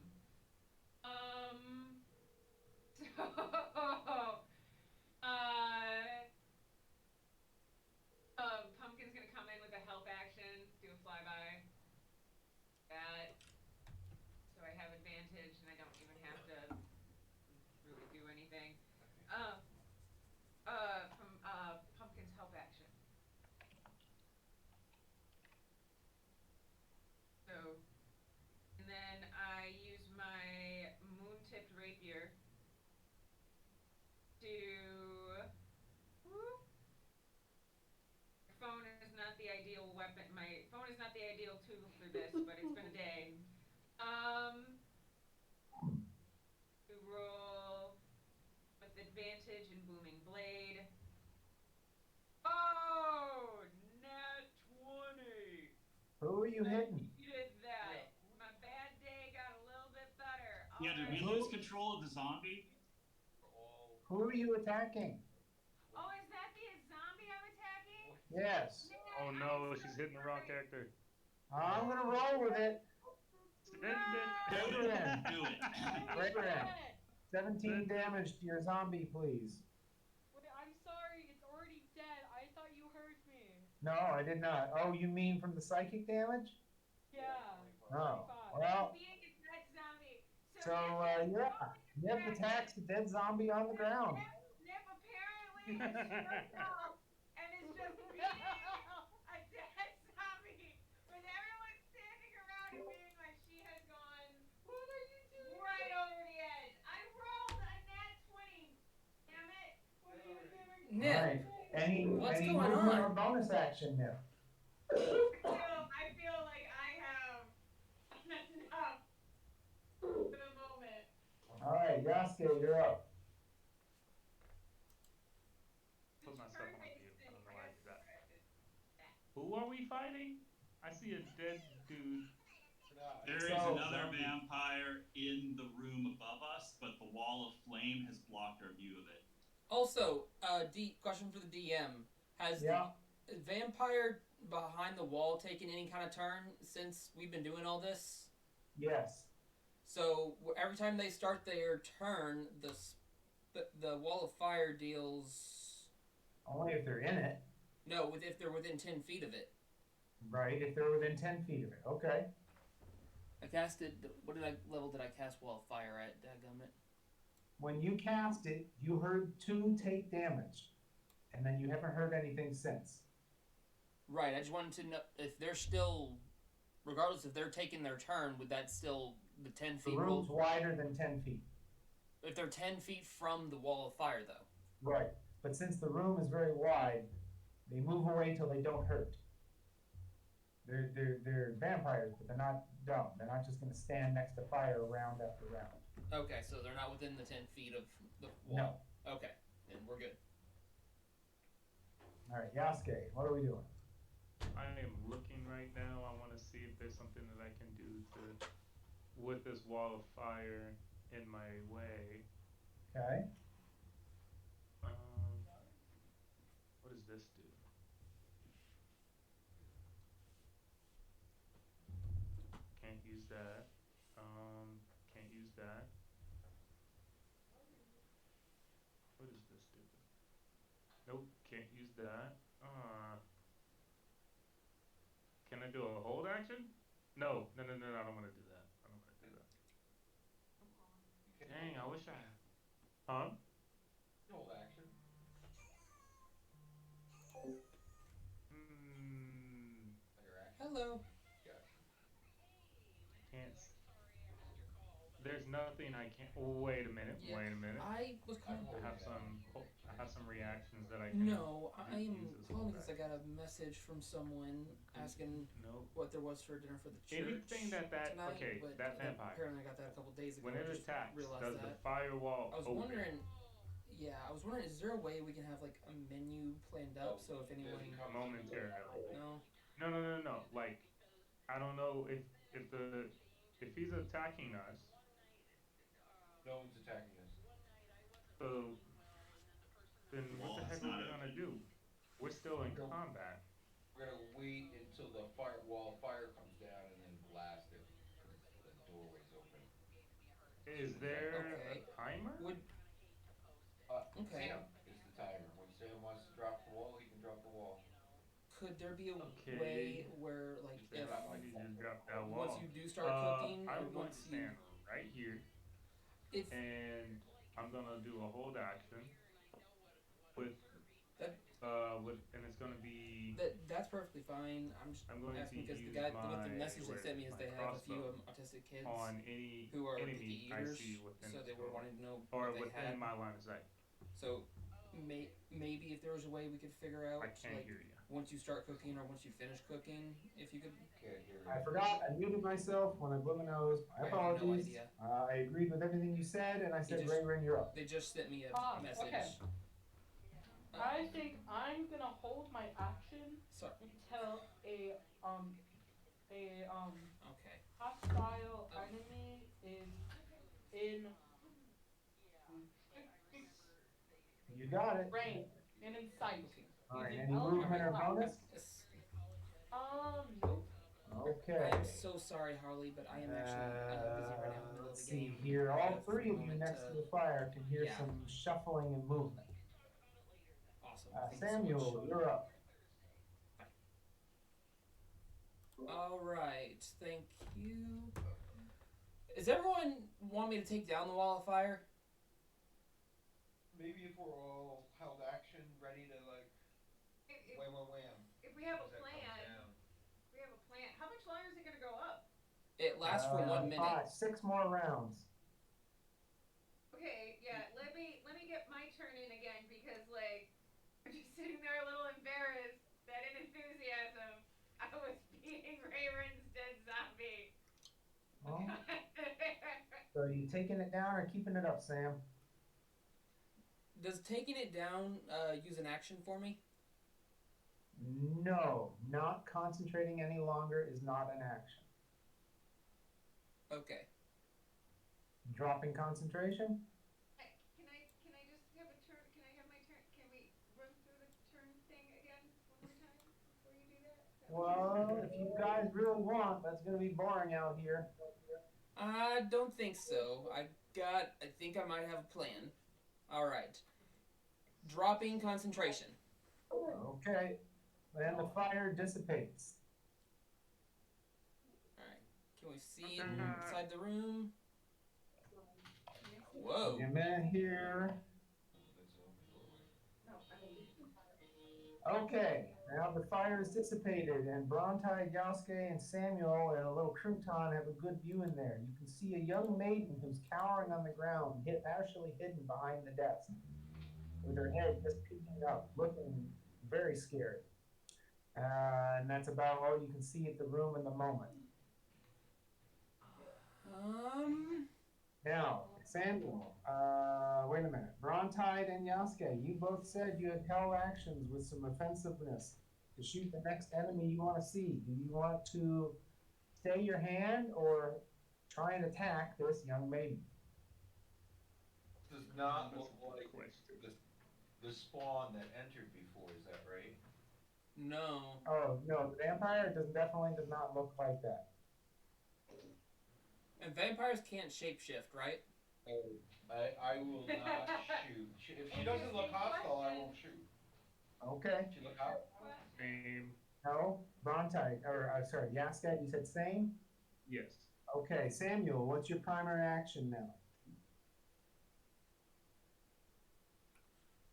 So, ideal weapon. My phone is not the ideal tool for this, but it's been a day. We roll with advantage and booming blade. Oh, nat 20. Who are you I hitting? needed that. My bad day got a little bit better. Yeah, did we Alright. lose control of the zombie? We're all. Who are you attacking? Oh, is that the zombie I'm attacking? Yes. Oh Man, no, I'm she's so hitting the wrong sorry. character. I'm gonna roll with it. Send it. Do it. Do it. Rayran, 17 Send it. damage to your zombie, please. Wait, I'm sorry, it's already dead. I thought you heard me. No, I did not. Oh, you mean from the psychic damage? Yeah. Oh, 25. well, Being a dead zombie. so, Nip is yeah. totally Nip correct. attacks the dead zombie on the ground. Nip apparently is stripped off and is just beating a dead zombie with everyone standing around and being like, she has gone What are you doing? right over the edge. I rolled a nat 20. Damn it. What are you doing? Nip, Alright. Any what's any going movement or on? bonus action, Nip? I feel like I have enough for the moment. Alright, Yasuke, you're up. Put myself on mute. I don't know why I did that. Who are we fighting? I see a dead dude. There is So, another zombie. vampire in the room above us, but the wall of flame has blocked our view of it. Also, question for the DM: Has Yeah. the vampire behind the wall taken any kind of turn since we've been doing all this? Yes. So every time they start their turn, the wall of fire deals. Only if they're in it. No, if they're within 10 feet of it. Right, if they're within 10 feet of it. Okay. I casted. What level did I cast wall of fire at? Dadgummit. When you cast it, you heard 2 take damage. And then you haven't heard anything since. Right. I just wanted to know if they're still, regardless if they're taking their turn, would that still the 10 The feet room's rule? wider than 10 feet. If they're 10 feet from the wall of fire, though. Right. But since the room is very wide, they move away till they don't hurt. They're vampires, but they're not dumb. They're not just going to stand next to fire round after round. Okay, so they're not within the 10 feet of the wall. No. Okay, then we're good. All right, Yasuke, what are we doing? I am looking right now. I want to see if there's something that I can do to, with this wall of fire in my way. Okay. What does this do? Can't use that. Can't use that. What does this do? Nope, can't use that. Can I do a hold action? No, I don't want to do that. I don't want to do that. Dang, I wish I had. Huh? Hold action. Your action. Hello. Gotcha. Can't. There's nothing I can't. Wait a minute. Yeah, Wait a minute. I was calling. I have some reactions that I can. No, I am use as calling hold because I got a message from someone asking Nope. what there was for dinner for the church. Anything that tonight, okay, but that vampire. apparently I got that a couple days ago. When it I just attacks, realized does the that. firewall I was open? wondering. Yeah, I was wondering, is there a way we can have like a menu planned up so if anyone Momentarily. no. No. Like, I don't know if he's attacking us. No one's attacking us. So then what Wall the is heck are not we gonna open. do? We're still in No. combat. We're gonna wait until the wall of fire comes down and then blast it. The doorway's open. Is there Okay. a timer? Would okay. Sam is the timer. When Sam wants to drop the wall, he can drop the wall. Could there be a Okay. way where like Is there if why did you drop that wall? once you do start cooking or I'm going to once you stand right here if and I'm gonna do a hold action with that and it's gonna be that's perfectly fine. I'm just I'm going asking to because the use guy my with the message they sent me is my they have a few crossbow autistic kids on any who are enemy picky I eaters, see within so the they were scope, wanting to know or what they within had. my line of sight. So maybe if there was a way we could figure out, I can't like, hear you. once you start cooking or once you finish cooking, if you could. Can't hear you. I forgot, I muted myself when I blew my nose. My I have no apologies. idea. I agreed with everything you said, and I said, just- Ray Ring, you're up. They just sent me a message. Okay. Uh, I think I'm gonna hold my action Sorry. until a Okay. hostile enemy is in You got it. range and in sight. Okay. Alright, Using any movement or elementary bonus? Yes. Nope. Okay. I am so sorry, Harley, but I am actually busy right now in the middle of Let's the see game. here. I All have three a of you moment next to- to the fire can hear yeah. some shuffling and movement. Awesome. Thank you so Samuel, much. you're up. All right. Thank you. Does everyone want me to take down the wall of fire? Maybe if we're all held action, ready to like If, wham wham wham. if we have a as that comes plan, down. if we have a plan. How much longer is it gonna go up? It lasts for 1 minute. 6 more rounds. Okay, yeah. Let me get my turn in again because like I'm just sitting there a little embarrassed that in enthusiasm I was beating Rayron's dead zombie. Well, so are you taking it down or keeping it up, Sam? Does taking it down use an action for me? No, not concentrating any longer is not an action. Okay. Dropping concentration? Can I just have a turn? Can I have my turn? Can we run through the turn thing again one more time before you do that? Well, if you guys really want, that's going to be boring out here. I don't think so. I think I might have a plan. All right. Dropping concentration. Okay. Then the fire dissipates. All right. Can we see inside the room? Whoa. Give me a minute here. No, I mean. Okay, now the fire is dissipated, and Bronte, Yasuke, and Samuel and a little crouton have a good view in there. You can see a young maiden who's cowering on the ground, partially hidden behind the desk, with her head just peeking up, looking very scared. And that's about all you can see at the room in the moment. Now, Samuel, wait a minute. Brontide and Yasuke, you both said you had held actions with some offensiveness to shoot the next enemy you want to see. Do you want to stay your hand or try and attack this young maiden? Does not That's look a good like question. the spawn that entered before, is that right? No. Oh, no, the vampire definitely does not look like that. And vampires can't shapeshift, right? I will not shoot. If she doesn't look hostile, I won't shoot. Okay. She look hostile? Same. No, Brontide, sorry, Yasuke, you said same? Yes. Okay, Samuel, what's your primary action now?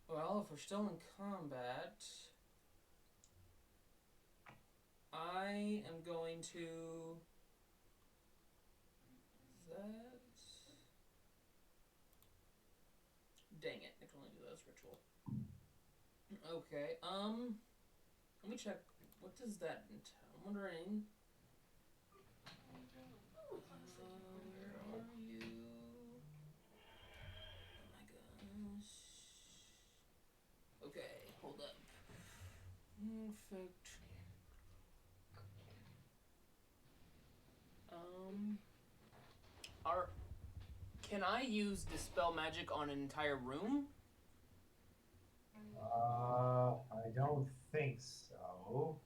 Well, if we're still in combat, I am going to. That. Dang it! I can only do that as ritual. Okay. Let me check. What does that entail? I'm wondering. Where are you? Oh my gosh. Okay, hold up. Perfect. Can I use dispel magic on an entire room? I don't think so.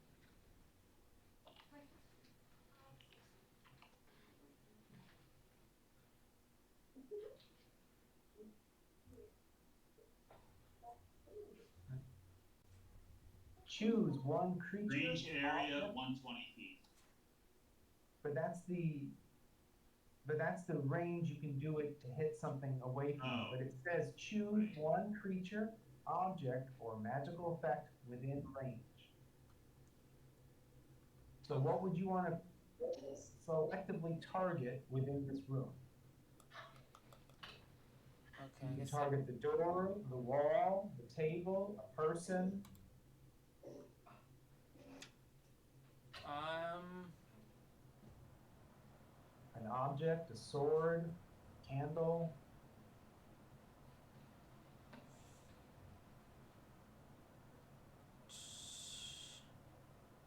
Choose one creature. Range area object, 120 feet. but that's the range you can do it to hit something away from. Oh. But it says choose one creature, object, or magical effect within range. So what would you want to selectively target within this room? Okay, I guess target the door, the wall, the table, a person. An object, a sword, candle.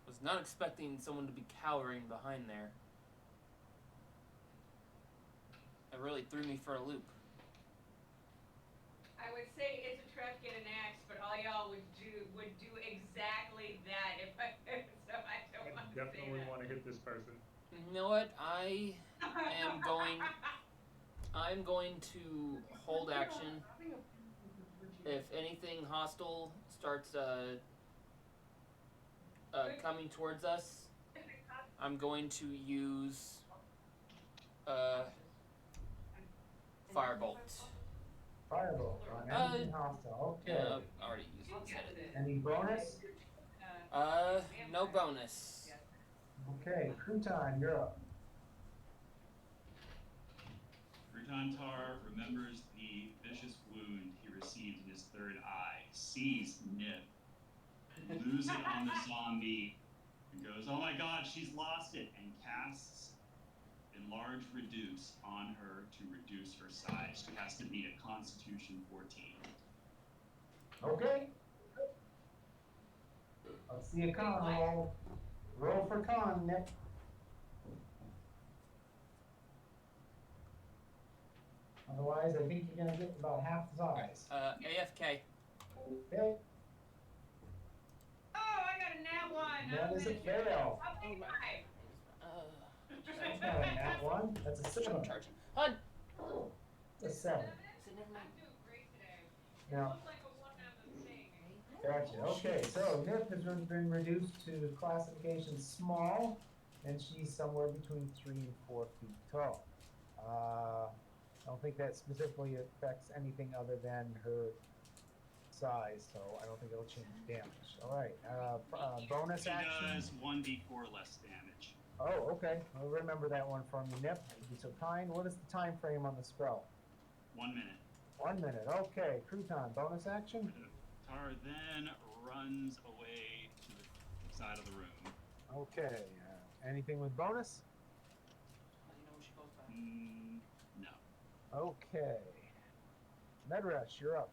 Was not expecting someone to be cowering behind there. It really threw me for a loop. I would say it's a trap, get an axe, but all y'all would do exactly that if I so I don't I want to definitely say want to hit this person. You know what? I'm going to hold action. If anything hostile starts coming towards us, I'm going to use firebolt. Firebolt on anything hostile. Okay. Yeah, I already said it. Any bonus? No bonus. Okay, Crouton, you're up. Crouton Tar remembers the vicious wound he received in his third eye, sees Nip, lose it on the zombie, and goes, "Oh my god, she's lost it," and casts Enlarge Reduce on her to reduce her size. She has to beat a Constitution 14. Okay. Let's see a con roll. Roll for con, Nick. Otherwise, I think you're gonna get about half the size. AFK. Okay. Oh, I got a nat one. That is a fail. I'll take 5. That's not a nat one. That's a 7. Charging. HUD! It's a 7. So never mind. I'm doing great today. Now, Looks like a 1 on the thing. gotcha. Okay, so Nip has been reduced to classification small, and she's somewhere between 3 and 4 feet tall. I don't think that specifically affects anything other than her size, so I don't think it'll change damage. All right, bonus She action. does 1d4 less damage. Oh, okay. I'll remember that one from you, Nip. You'd be so kind. What is the time frame on the spell? 1 minute. 1 minute. Okay, Crouton, bonus action. Tar then runs away to the side of the room. Okay. Anything with bonus? How do you know when she goes back? No. Okay. Medrush, you're up.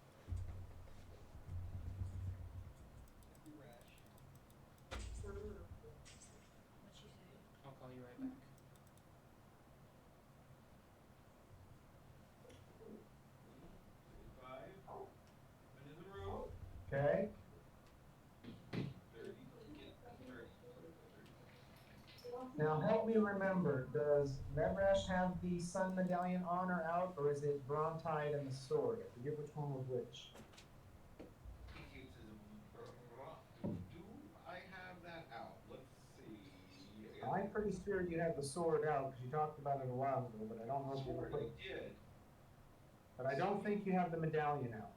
I'll call you right back. I'm in the room. Okay. 30. Now help me remember, does Medrush have the sun medallion on or out, or is it Brontide and the sword? I forget which one was which. Do I have that out? Let's see. I'm pretty sure you have the sword out, because you talked about it a while ago, but I don't know if you ever put it. did. But I don't think you have the medallion out.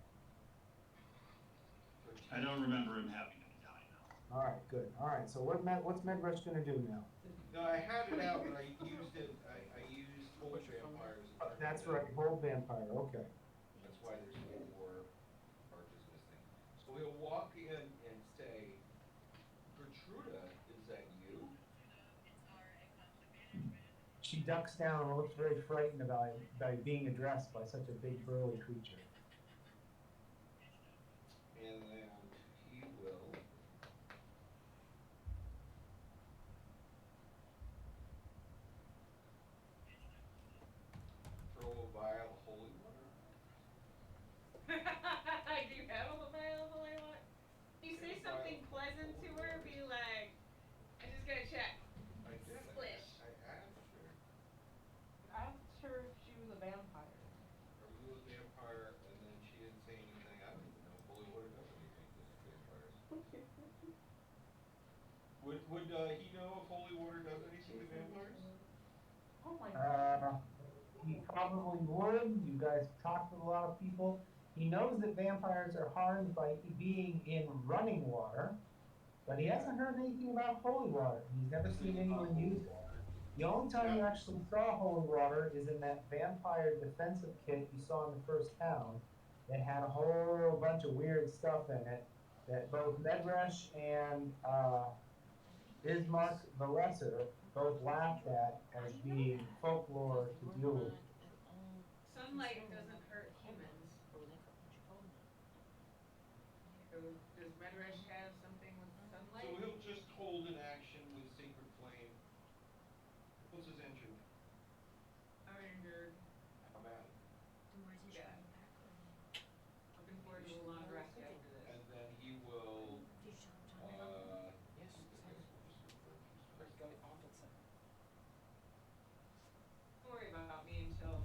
I don't remember him having a medallion out. All right, good. All right, so what's Medrush gonna do now? No, I had it out, but I used it. I used Holy Vampires. And That's right, Bold Vampire, okay. That's why there's 4 arches missing. So we'll walk in and say, Gertruda, is that you? She ducks down and looks very frightened by being addressed by such a big burly creature. And then he will. Throw a vial of holy water. I do have a vial of holy water. You say something pleasant to her, be like, I just gotta check. I did. Splish. I asked her. I asked her if she was a vampire. Are you a vampire? And then she didn't say anything. I don't even know if holy water does anything to vampires. Would he know if holy water does anything to vampires? Oh my god. He probably would. You guys talked with a lot of people. He knows that vampires are harmed by being in running water, but he hasn't heard anything about holy water. He's never seen anyone use it. The only time you actually saw holy water is in that vampire defensive kit you saw in the first town, that had a whole bunch of weird stuff in it that both Medresh and Bismarck the Lesser both laughed at as being folklore to deal with. Sunlight doesn't hurt humans. So does Medresh have something with sunlight? So he'll just hold an action with Sacred Flame. What's his injured? I'm injured. How bad? Yeah. Looking forward to a long rest after this. And then he will. I guess we'll just refer to spells. Don't worry about me until.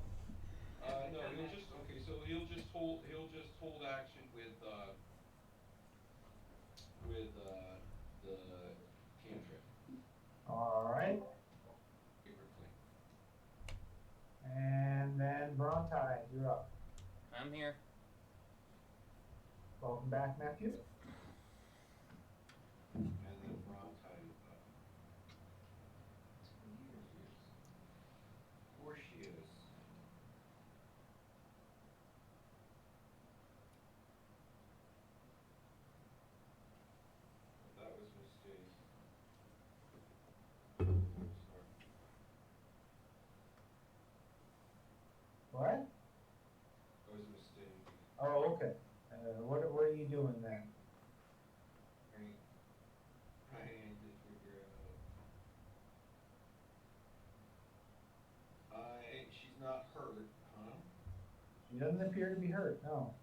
No, he'll just okay. So he'll just hold action with the cantrip. All right. Sacred Flame. And then Brontide, you're up. I'm here. Welcome back, Matthew. And then Brontide is up. Of course she is. That was a mistake. Sorry. What? That was a mistake. Oh, okay. What are you doing then? Trying to figure out. She's not hurt, huh? She doesn't appear to be hurt, no.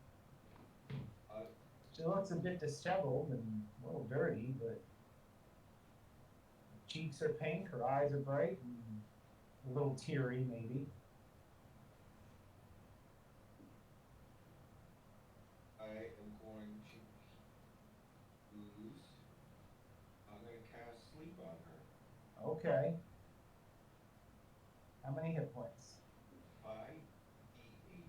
She looks a bit disheveled and a little dirty, but her cheeks are pink, her eyes are bright, and a little teary maybe. I am going to use. I'm going to cast Sleep on her. Okay. How many hit points? 5d8.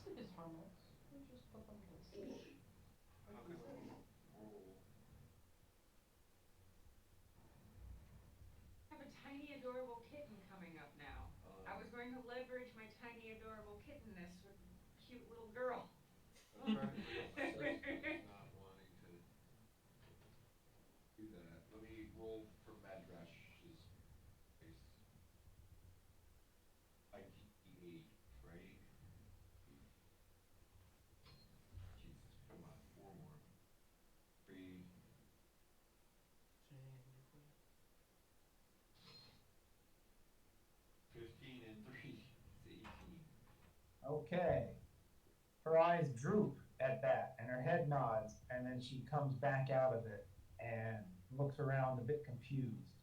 Sleep is harmless. You just put them to sleep. How can I roll? I have a tiny adorable kitten coming up now. I was going to leverage my tiny adorable kittenness with a cute little girl. I'm trying to he's not wanting to do that. Let me roll for Madrash's face. 5d8, right? Jesus, come on, 4 more. 3. 15 and 3. It's 18. Okay. Her eyes droop at that, and her head nods, and then she comes back out of it and looks around a bit confused.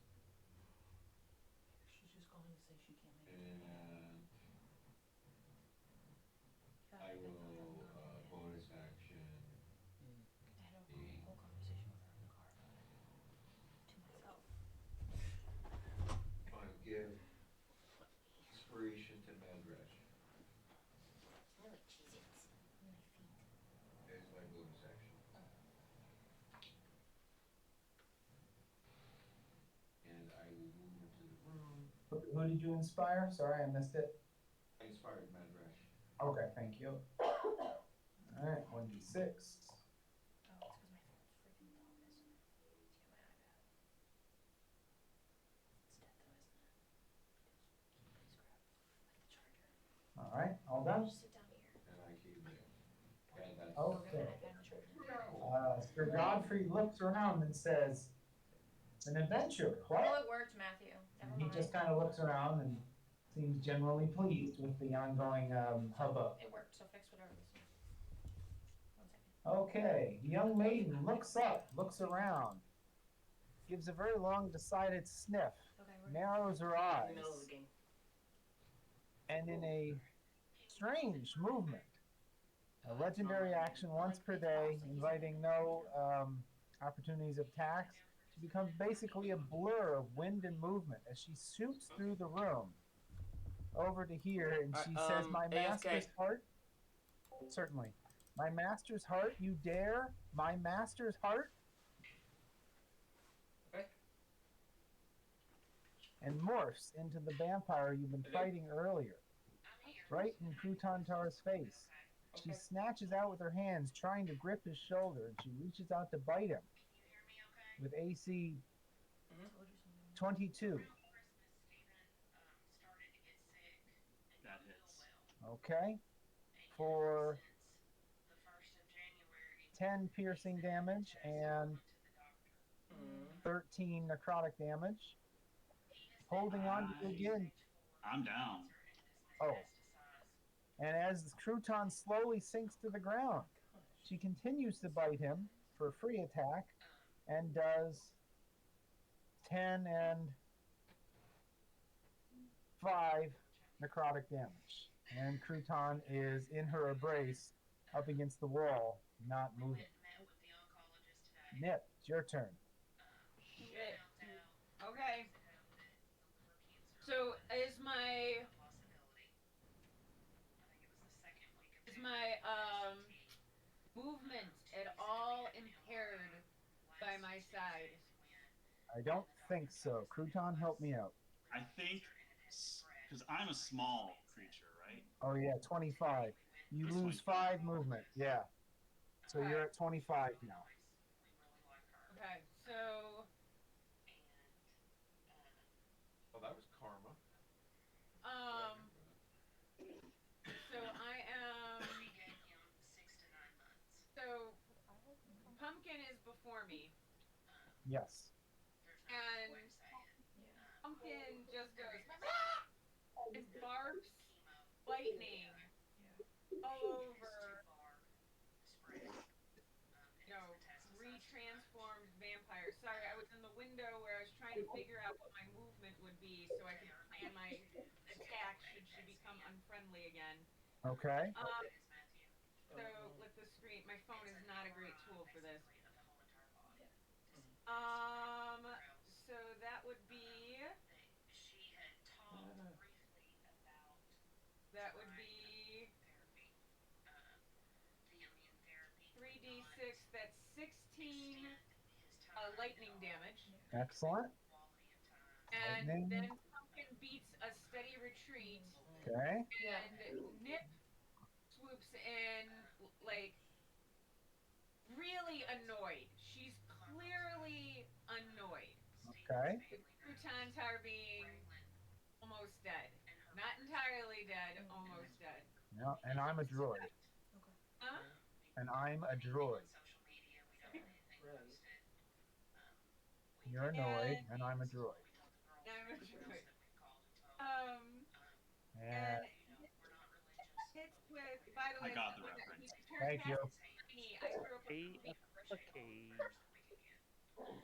She's just going to say she can't make And I will bonus action. I had a whole conversation with her in the car about it. To myself. I'll give inspiration to Madrash. Really cheesy. My feet. As my bonus action. And I will move into the room. Who did you inspire? Sorry, I missed it. I inspired Madrash. Okay, thank you. All right, 1d6. Oh, it's because my phone's freaking dumb, isn't it? Let's get my iPad. It's dead though, isn't it? Please grab like the charger. All right, all done? Just sit down here. And I came there. And that's Okay. iPad and the charger. Sir Godfrey looks around and says, "An adventure, what?" Oh, it worked, Matthew. Never He mind. just kind of looks around and seems generally pleased with the ongoing hubbub. It worked, so fix whatever this is. 1 second. Okay, the young maiden looks up, looks around, gives a very long, decided sniff, Okay, we're narrows her In eyes, the middle of the game. and in a strange movement, a legendary action once per day, inviting no opportunities of attacks, she becomes basically a blur of wind and movement as she shoots through the room over to here, and she says, "My AFK. master's heart." Certainly. "My master's heart, you dare? My master's heart?" Okay. And morphs into the vampire you've been fighting earlier. right in Crouton Tar's face. She Okay. snatches out with her hands, trying to grip his shoulder, and she reaches out to bite him with AC Mm-hmm. 22. That hits. Okay. For 10 piercing damage and Mm-hmm. 13 necrotic damage. Holding on to you again. I'm down. Oh. And as Crouton slowly sinks to the ground, she continues to bite him for a free attack and does 10 and 5 necrotic damage. And Crouton is in her embrace up against the wall, not moving. Nip, it's your turn. Shit. Okay. So is my movement at all impaired by my side? I don't think so. Crouton, help me out. I think because I'm a small creature, right? Oh, yeah, 25. You It's lose 25. 5 movement. Yeah. So Okay. you're at 25 now. Okay. So Oh, that was karma. um so I am so Pumpkin is before me Yes. and Pumpkin just goes and barks lightning all over, you know, retransformed vampire. Sorry, I was in the window where I was trying to figure out what my movement would be so I could plan my attack should she become unfriendly again. Okay. Um, so let the screen. My phone is not a great tool for this. Um, so that would be that would be 3d6. That's 16 lightning damage. Excellent. And Lightning. then Pumpkin beats a steady retreat, Okay. and Nip swoops in, like, really annoyed. She's clearly annoyed. Okay. Croutons are being almost dead. Not entirely dead, almost dead. Yeah, and I'm a droid. Huh? And I'm a droid. Right. You're annoyed, and I'm a droid. I'm a droid. Um, And and hits with, by the I way, got the when he reference. turned thank you. past tiny, I threw up a A movie okay.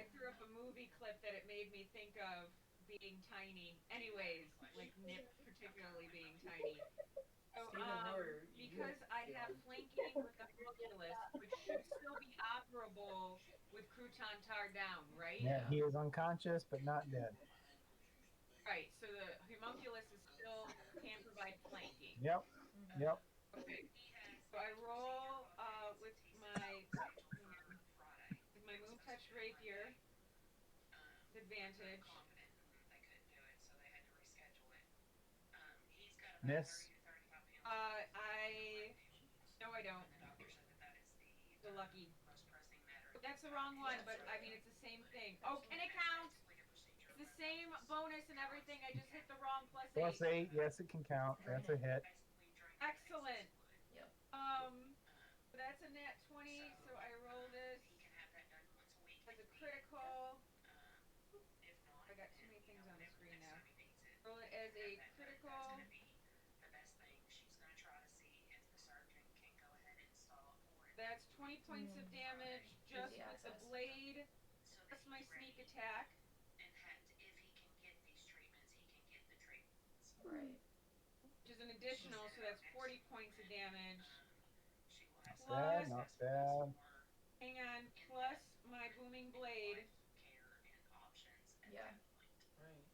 I threw up a movie clip that it made me think of being tiny. Anyways, like Nip particularly being tiny. So, Even though you, because I have yeah. flanking with the homunculus, which should still be operable with Crouton Tar down, right? Yeah, he is unconscious, but not dead. Right. So the homunculus is can provide flanking. Yep. Yep. Okay. So I roll with my moon touch rapier advantage. Miss. I no, I don't. The lucky. That's the wrong one, but I mean it's the same thing. Oh, can it count? It's the same bonus and everything. I just hit the wrong +8. +8. Yes, it can count. That's a hit. Excellent. Yep. That's a nat 20. So I roll this as a critical. I got too many things on the screen now. Roll it as a critical. That's 20 points of damage just Easy with the access. blade plus my sneak attack. Right. Which is an additional, so that's 40 points of damage. Not bad. Not bad. Hang on, plus my booming blade. Yeah. Right.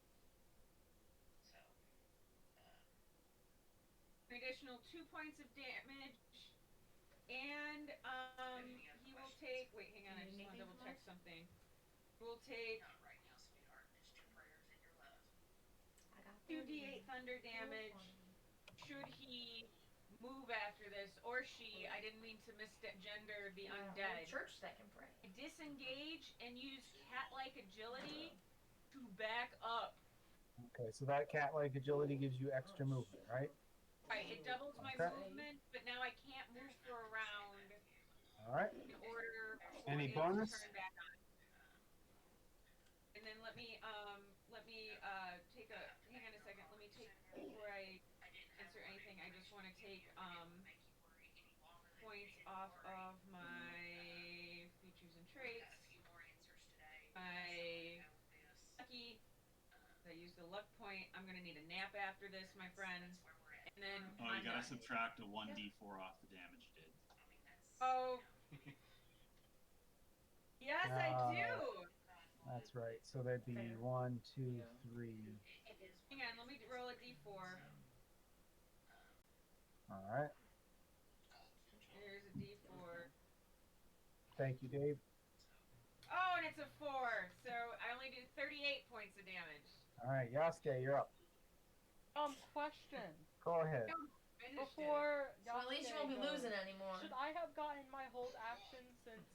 An additional 2 points of damage. And he will take. Wait, hang on. I just want to double check something. He will take I got 2d8 thunder damage should he move after this, or she? I didn't mean to misgender the undead. Church that can pray. Disengage and use cat-like agility to back up. Okay, so that cat-like agility gives you extra movement, right? Right, it doubles my Okay. movement, but now I can't move for a round All right. in order for Any it bonus? to turn back on. And then let me take a hang on a second. Let me take before I answer anything. I just want to take points off of my features and traits. My lucky. I used a luck point. I'm gonna need a nap after this, my friend. And then Oh, you gotta subtract a 1d4 off the damage you did. Oh. Yes, I do. That's right. So that'd be 1, 2, 3. Hang on, let me roll a d4. All right. Here's a d4. Thank you, Dave. Oh, and it's a 4. So I only do 38 points of damage. All right, Yasuke, you're up. Question. Go ahead. Before So at least you won't be Yasuke losing goes, anymore. Should I have gotten my hold action since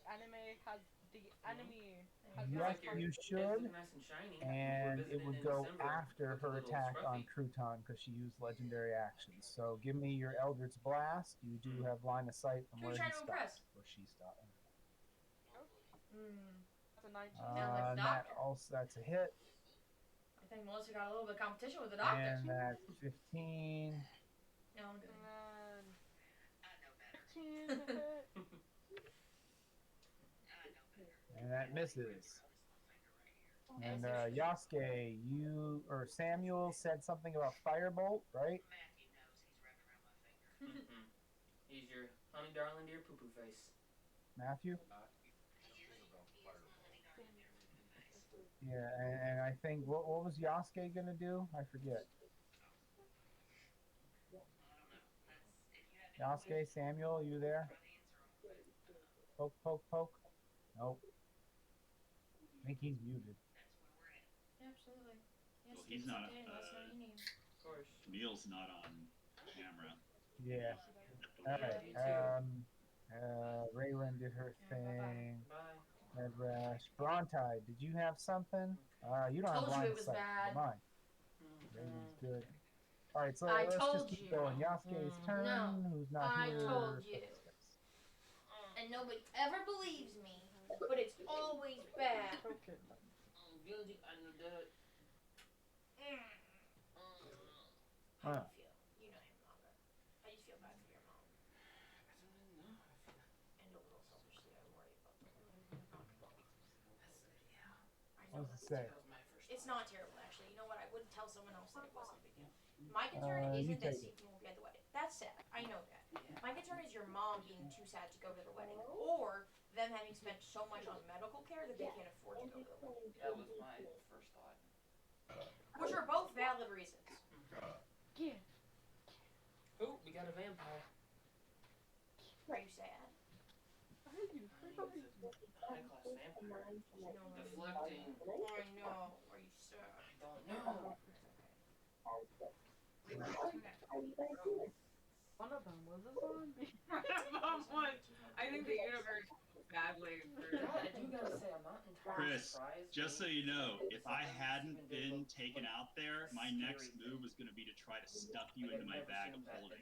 anime has the enemy has Yes, not you should. Nice and shiny. And it would in go December after with the her little attack on scruffy. Crouton because she used legendary actions. So give me your Eldritch Blast. You do have line of sight from Who where you he trying to stopped. impress? Where she stopped. That's a 19. Sounds like the That doctor. also, that's a hit. I think Melissa got a little bit of competition with the doctor. And that's 15. No, I'm good. And 15 hit. And that misses. And Yasuke, you or Samuel said something about Firebolt, right? He's your honey darling dear poo poo face. Matthew? Something about fireball. Yeah, and I think, what was Yasuke going to do? I forget. Yasuke, Samuel, you there? Poke, poke, poke. Nope. I think he's muted. Absolutely. Yes, Well, he's not. let us know you need. Of course. Camille's not on camera. Yeah. All right. Raylan did her thing. Bye. Red Rash. Brontide, did you have something? You don't have Told you line it of was sight. bad. Never mind. Raylan's good. All right, so I let's told just keep you. going. Yasuke's turn. No, Who's not I here? told you. And nobody ever believes me, but it's always bad. Guilty, I know that. How do you feel? You know him longer. I just feel bad for your mom. And a little selfishly, I worry about the What does it say? It's not terrible, actually. You know what? I wouldn't tell someone else that it wasn't a big deal. My concern You isn't that take it. Stephen won't be at the wedding. That's sad. I know that. My concern is your mom being too sad to go to the wedding, or them having spent so much on medical care that they can't afford to go to the wedding. That was my first thought. Which are both valid reasons. Yeah. Oh, we got a vampire. Are you sad? High class vampire. Deflecting. I know. Are you sad? Don't know. One of them was a zombie. I think the universe badly for I do gotta say, I'm not entirely Chris, surprised. just so you know, if I hadn't been taken out there, my next move was going to be to try to stuff you into my bag of holding.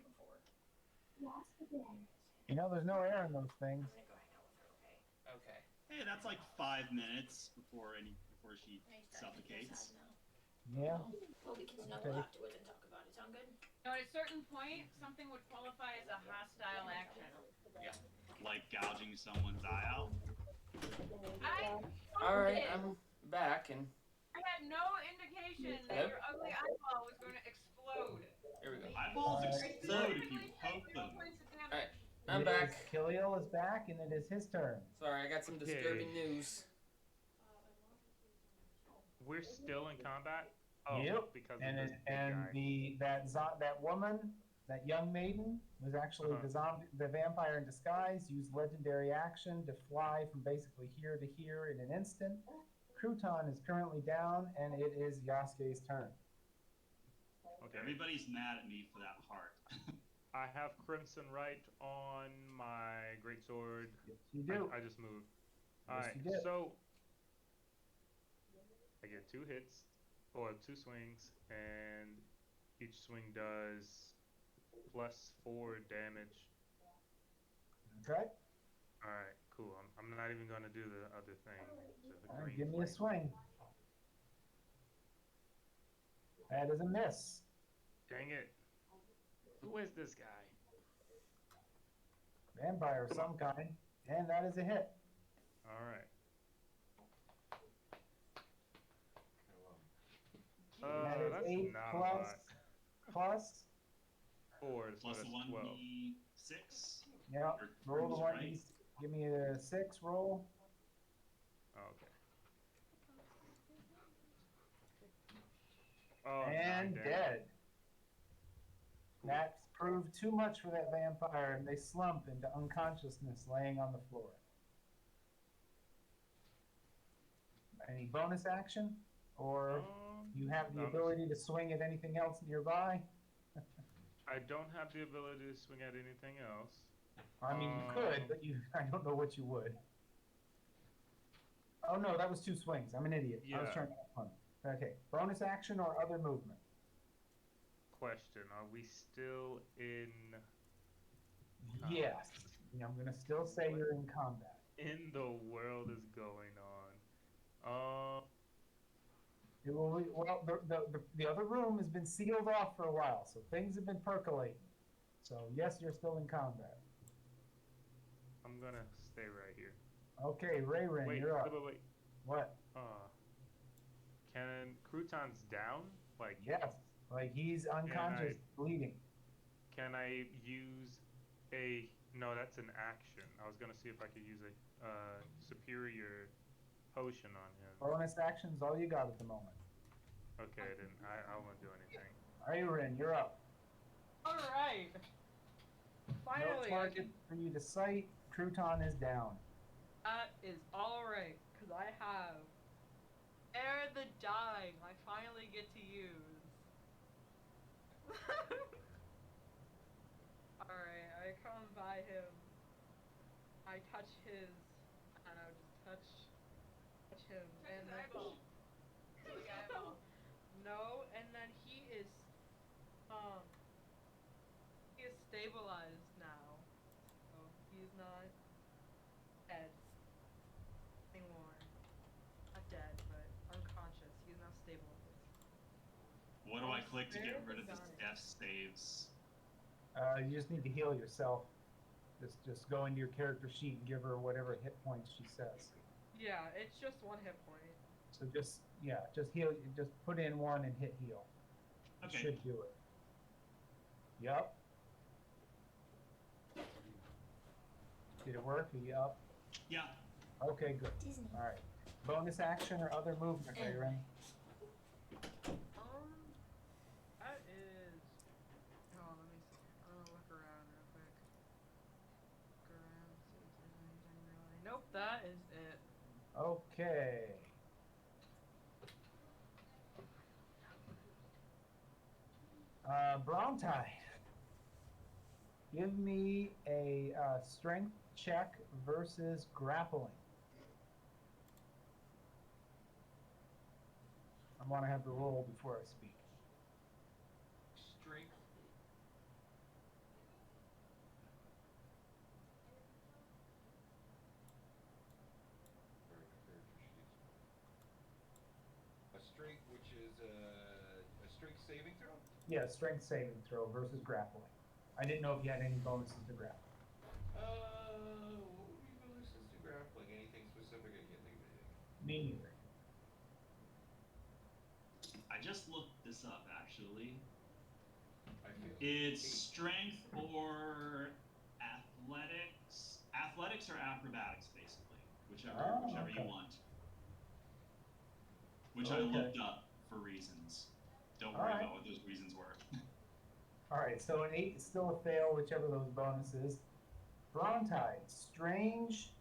You know, there's no air in those things. I'm gonna go hang out with her, okay? Okay. Hey, that's like 5 minutes before she He's starting to get suffocates. sad now. Yeah. Well, we can snuggle Okay. afterwards and talk about it. Sound good? Now, at a certain point, something would qualify as a hostile action. Like gouging someone's eye out. Alright, I'm back and I had no indication that your ugly eyeball was going to explode. here we go. Eyeballs explode if you poke them. Alright, I'm back. Kiliel is back, and it is his turn. Sorry, I got some disturbing news. We're still in combat? Oh, Yep. because And of this big guy. that woman, that young maiden, was actually the vampire in disguise. Used legendary action to fly from basically here to here in an instant. Crouton is currently down, and it is Yasuke's turn. Okay, Everybody's mad at me for that heart. I have Crimson Right on my greatsword. Yes, you do. I just moved. Yes, Alright, you did. so I get 2 hits, or 2 swings, and each swing does +4 damage. Okay. Alright, cool. I'm not even gonna do the other thing. The All right, green give me a flame. swing. That is a miss. Dang it. Who is this guy? Vampire of Come some kind. And that is a hit. Alright. That is That's 8 not a plus, lot. plus. 4, so Plus that's the 12. 1d6. Yep. Or Roll the twos, one. right? Give me a 6 roll. Okay. Oh, 9 And damage. dead. Cool. That's proved too much for that vampire, and they slump into unconsciousness laying on the floor. Any bonus action? Or you have the no, ability to swing at anything else nearby? I don't have the ability to swing at anything else. I mean, you could, but I don't know what you would. Oh no, that was 2 swings. I'm an idiot. I was Yeah. trying to have fun. Okay, bonus action or other movement? Question, are we still in... Yes. I'm going to still say you're in combat. In the world is going on? It will be, well, the other room has been sealed off for a while, so things have been percolating. So yes, you're still in combat. I'm gonna stay right here. Okay, Ray, you're up. Wait. What? Can Crouton's down? Like, yes, like he's unconscious, bleeding. Can I use a... No, that's an action. I was gonna see if I could use a superior potion on him. Bonus action's all you got at the moment. Okay, then I won't do anything. Ray, you're up. Alright. Finally. No target for you to sight. Crouton is down. That is alright, because I have Air the Dying I finally get to use. Alright, I come by him. I touch his... I don't know, just touch him. Touch and his then... eyeball. Big eyeball. No, and then he is stabilized now. So he's not dead anymore. Not dead, but unconscious. He's now stabilized. What do I click to get rid of his death saves? You just need to heal yourself. Just go into your character sheet and give her whatever hit points she says. Yeah, it's just 1 hit point. So just heal. Just put in 1 and hit heal. Okay. It should do it. Yup. Did it work? Are you up? Yeah. Okay, good. Disney. All right. Bonus action or other movement, Aaron? That is... Oh, let me see. I'm gonna look around real quick. Look around, see if there's anything really... Nope, that is it. Okay. Brontide. Give me a strength check versus grappling. I want to have the roll before I speak. Strength. A strength, which is a strength saving throw? Yeah, strength saving throw versus grappling. I didn't know if you had any bonuses to grapple. What would be bonuses to grappling? Anything specific? I can't think of anything. Me neither. I just looked this up, actually. I feel It's strength or athletics. Athletics or acrobatics, basically. Whichever okay. you want. Which I looked up for reasons. Don't worry about what those reasons were. All right, so an 8 is still a fail, whichever those bonuses. Brontide, strange,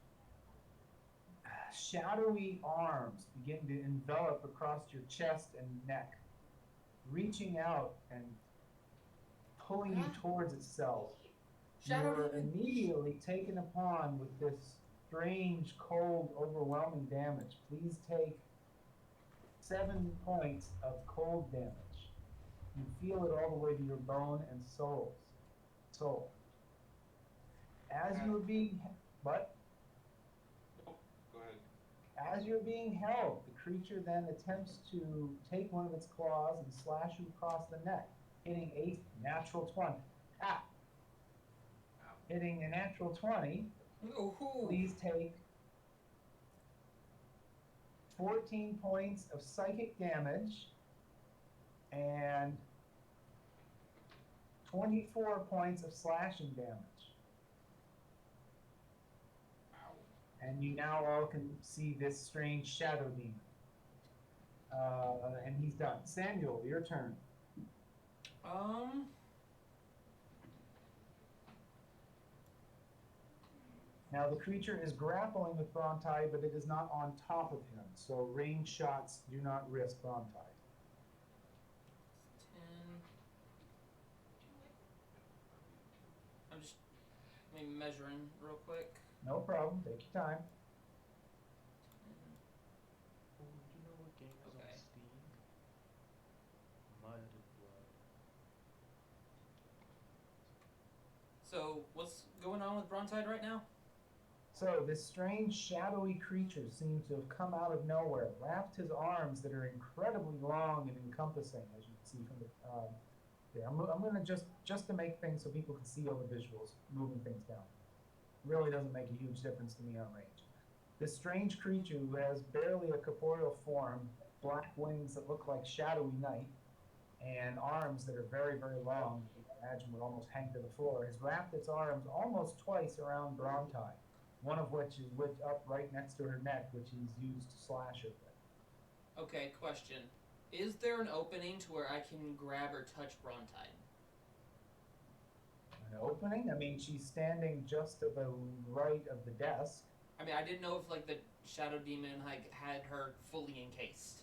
shadowy arms begin to envelop across your chest and neck. reaching out and pulling you towards itself. Shadow You're demon. immediately taken upon with this strange, cold, overwhelming damage. Please take 7 points of cold damage. You feel it all the way to your bone and soul. As you're being, what? Nope. Go ahead. As you're being held, the creature then attempts to take one of its claws and slash you across the neck, hitting a natural 20. Ah! Hitting a natural 20. Ooh. Please take 14 points of psychic damage and 24 points of slashing damage. And you now all can see this strange shadow demon. And he's done. Samuel, your turn. Now the creature is grappling with Brontai, but it is not on top of him, so range shots do not risk Brontai. 10. I'm just maybe measuring real quick. No problem. Take your time. Oh, you know what game is on Steam? Mud and Blood. So what's going on with Brontide right now? So this strange shadowy creature seems to have come out of nowhere, wrapped his arms that are incredibly long and encompassing, as you can see from the. I'm going to just to make things so people can see all the visuals, moving things down. Really doesn't make a huge difference to me on range. This strange creature who has barely a corporeal form, black wings that look like shadowy night, and arms that are very, very long, you can imagine would almost hang to the floor, has wrapped its arms almost twice around Brontai. One of which is whipped up right next to her neck, which he's used to slash her with. Okay, question. Is there an opening to where I can grab or touch Brontide? An opening? I mean, she's standing just to the right of the desk. I mean, I didn't know if, like, the Shadow Demon, like, had her fully encased.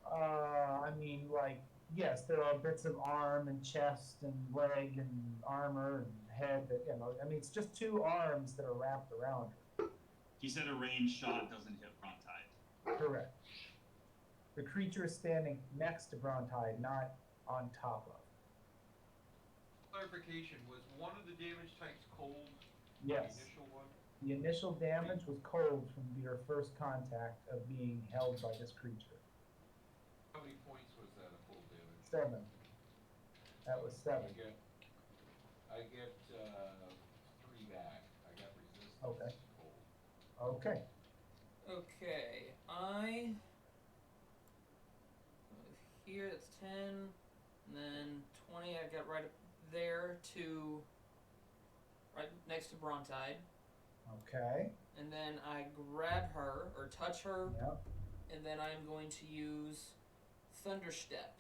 I mean, like, yes, there are bits of arm and chest and leg and armor and head that, I mean, it's just 2 arms that are wrapped around her. He said a range shot doesn't hit Brontide. Correct. The creature is standing next to Brontide, not on top of. Clarification, was one of the damage types cold? Yes. The initial one? The initial damage was cold from your first contact of being held by this creature. How many points was that of cold damage? 7. That was 7. I get 3 back. I got resistance Okay. to cold. Okay. Okay, here it's 10, and then 20 I got right up there to right next to Brontide. Okay. And then I grab her or touch her. Yep. And then I'm going to use Thunderstep.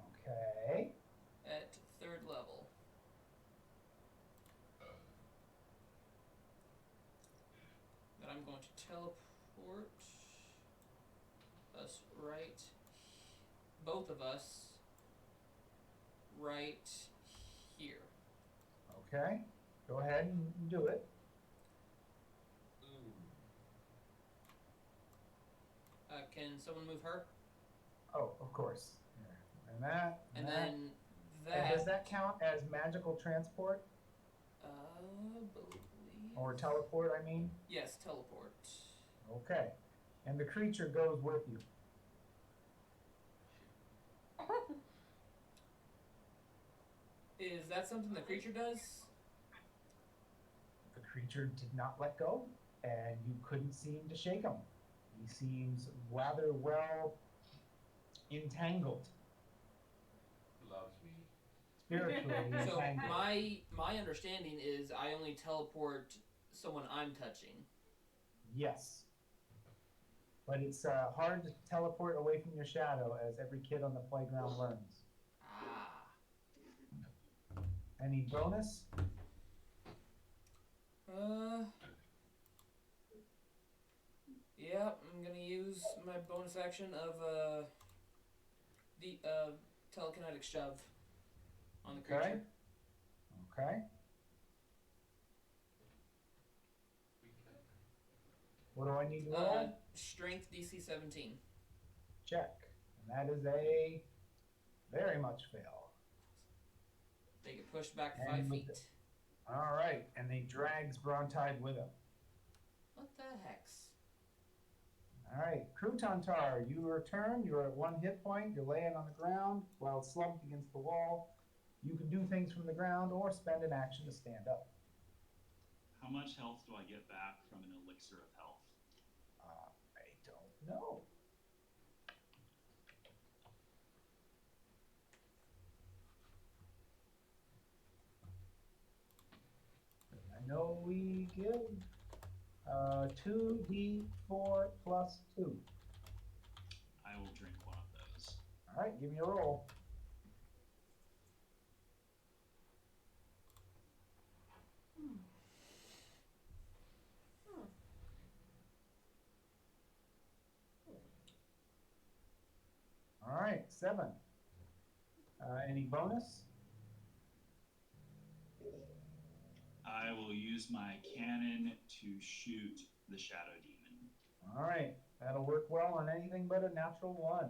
Okay. At 3rd level. Then I'm going to teleport us right, both of us, right here. Okay. Go ahead and do it. Can someone move her? Oh, of course. Here. And that. And that. then that. And does that count as magical transport? Believe. Or teleport, I mean? Yes, teleport. Okay. And the creature goes with you. Is that something the creature does? The creature did not let go, and you couldn't seem to shake him. He seems rather well entangled. Loves me. Spiritually So entangled. my understanding is I only teleport someone I'm touching. Yes. But it's hard to teleport away from your shadow, as every kid on the playground learns. Any bonus? Yeah, I'm gonna use my bonus action of telekinetic shove on the Okay. creature. Okay. We can. What do I need to roll? Strength DC 17. Check. And that is a very much fail. They get pushed back And 5 with feet. All right, and he drags Brontide with him. What the hex? All right, Crouton-Tar, you return. You're at 1 hit point. You're laying on the ground while slumped against the wall. You can do things from the ground or spend an action to stand up. How much health do I get back from an elixir of health? I don't know. I know we give 2d4 plus 2. I will drink one of those. All right, give me a roll. All right, 7. Any bonus? I will use my cannon to shoot the shadow demon. All right, that'll work well on anything but a natural 1.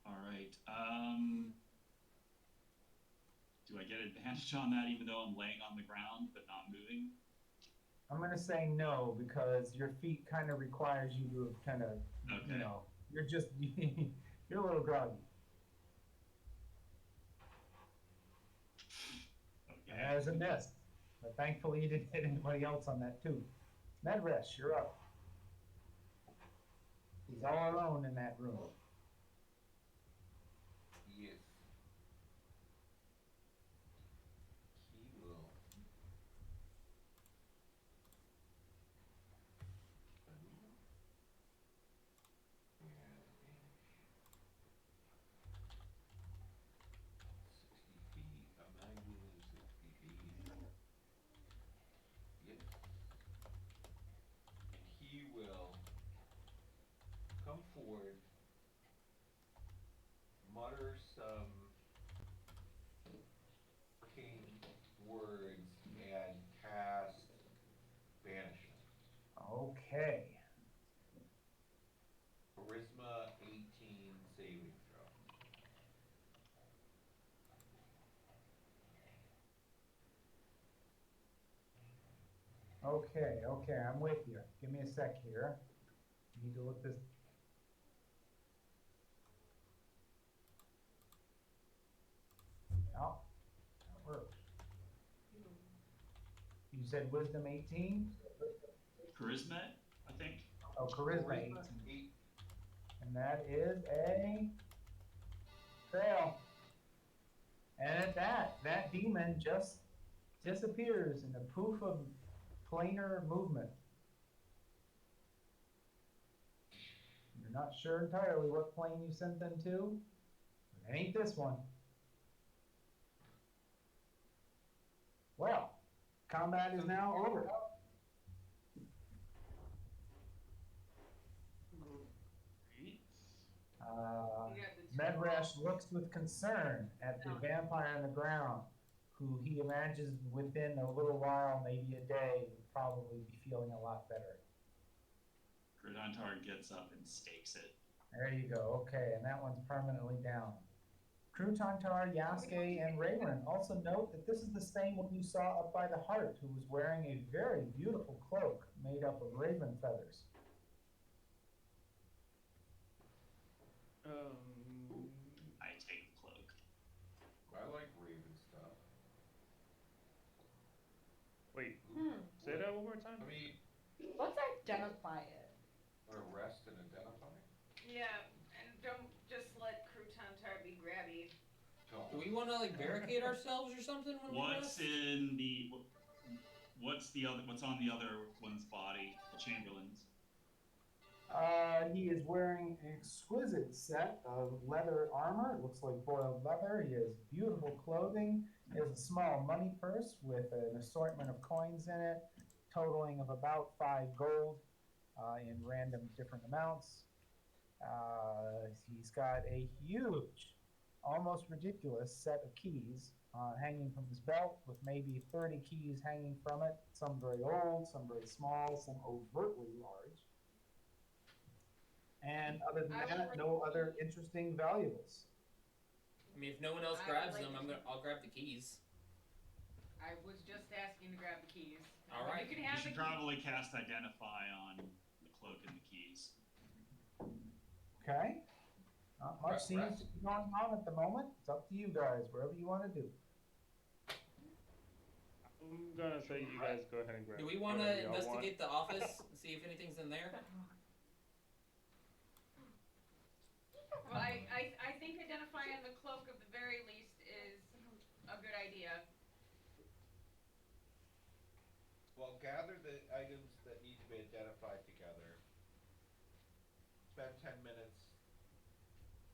All right. Do I get advantage on that even though I'm laying on the ground but not moving? I'm going to say no because your feet kind of requires you to kind of, Okay. you know, you're just, you're a little groggy. Okay. As a miss. But thankfully you didn't hit anybody else on that too. Medresh, you're up. He's all alone in that room. Yes. He will. And vanish. 60 feet. I'm not moving 60 feet. Yes. And he will come forward, mutter some arcane words, and cast banishment. Okay. Charisma 18 saving throw. Okay, I'm with you. Give me a sec here. Need to look this. Oh, that worked. You said wisdom 18? Charisma, I think. Oh, charisma 18. 8. And that is a fail. And at that demon just disappears in a poof of planar movement. You're not sure entirely what plane you sent them to. It ain't this one. Well, combat is now over. Medresh looks with concern at the vampire on the ground, who he imagines within a little while, maybe a day, would probably be feeling a lot better. Crouton-Tar gets up and stakes it. There you go. Okay, and that one's permanently down. Crouton-Tar, Yasuke, and Raylan also note that this is the same one you saw up by the heart, who was wearing a very beautiful cloak made up of raven feathers. I take the cloak. I like raven stuff. Wait, say that one more time? I mean, Let's identify it. want to rest and identify? Yeah, and don't just let Crouton-Tar be grabby. Don't. Do we want to like barricade ourselves or something when we What's rest? in the? What's on the other one's body? The Chamberlain's. He is wearing an exquisite set of leather armor. It looks like boiled leather. He has beautiful clothing. He has a small money purse with an assortment of coins in it, totaling of about 5 gold in random different amounts. He's got a huge, almost ridiculous set of keys hanging from his belt, with maybe 30 keys hanging from it, some very old, some very small, some overtly large. And other than that, no other interesting valuables. I mean, if no one else I would grabs like them, to I'll grab the keys. I was just asking to grab the keys. All right. You can You have should the keys. probably cast Identify on the cloak and the keys. Okay? Not much Right, seems to be going on at the moment. It's up to you guys, whatever you want to do. I'm gonna say you guys go ahead and grab. Do we want whatever to y'all want. investigate the office and see if anything's in there? Well, I think identifying the cloak at the very least is a good idea. Well, gather the items that need to be identified together. Spend 10 minutes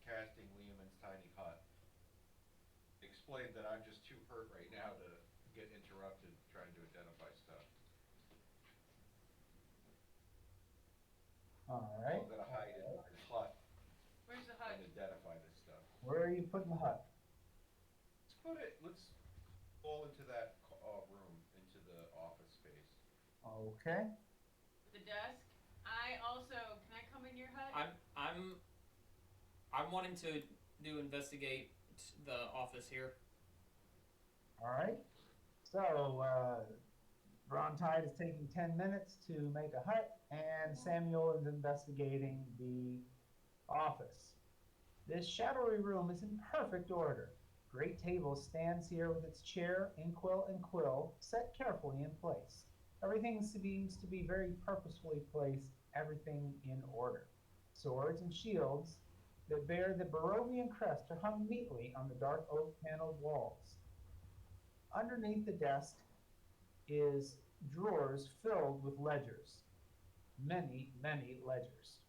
casting Lehman's tiny hut. Explain that I'm just too hurt right now to get interrupted trying to identify stuff. All right. I'm gonna hide in the hut Where's the hut? and identify this stuff. Where are you putting the hut? Let's fall into that room, into the office space. Okay. The desk. I also can I come in your hut? I'm wanting to investigate the office here. All right. So, Brontide is taking 10 minutes to make a hut, and Samuel is investigating the office. This shadowy room is in perfect order. Great table stands here with its chair, inkwell, and quill set carefully in place. Everything seems to be very purposefully placed, everything in order. Swords and shields that bear the Barovian crest are hung neatly on the dark oak paneled walls. Underneath the desk is drawers filled with ledgers. Many, many ledgers.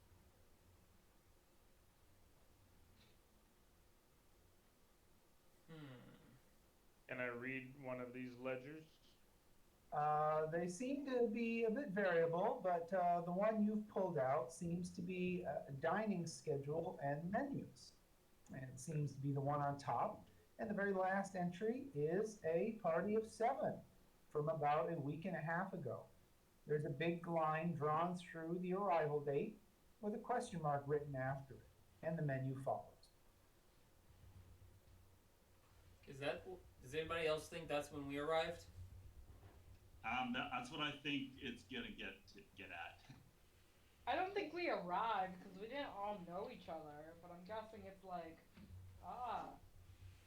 Can I read one of these ledgers? They seem to be a bit variable, but the one you've pulled out seems to be a dining schedule and menus. And it seems to be the one on top. And the very last entry is a party of 7 from about a week and a half ago. There's a big line drawn through the arrival date with a question mark written after it, and the menu follows. Does anybody else think that's when we arrived? That's what I think it's gonna get at. I don't think we arrived because we didn't all know each other, but I'm guessing it's like,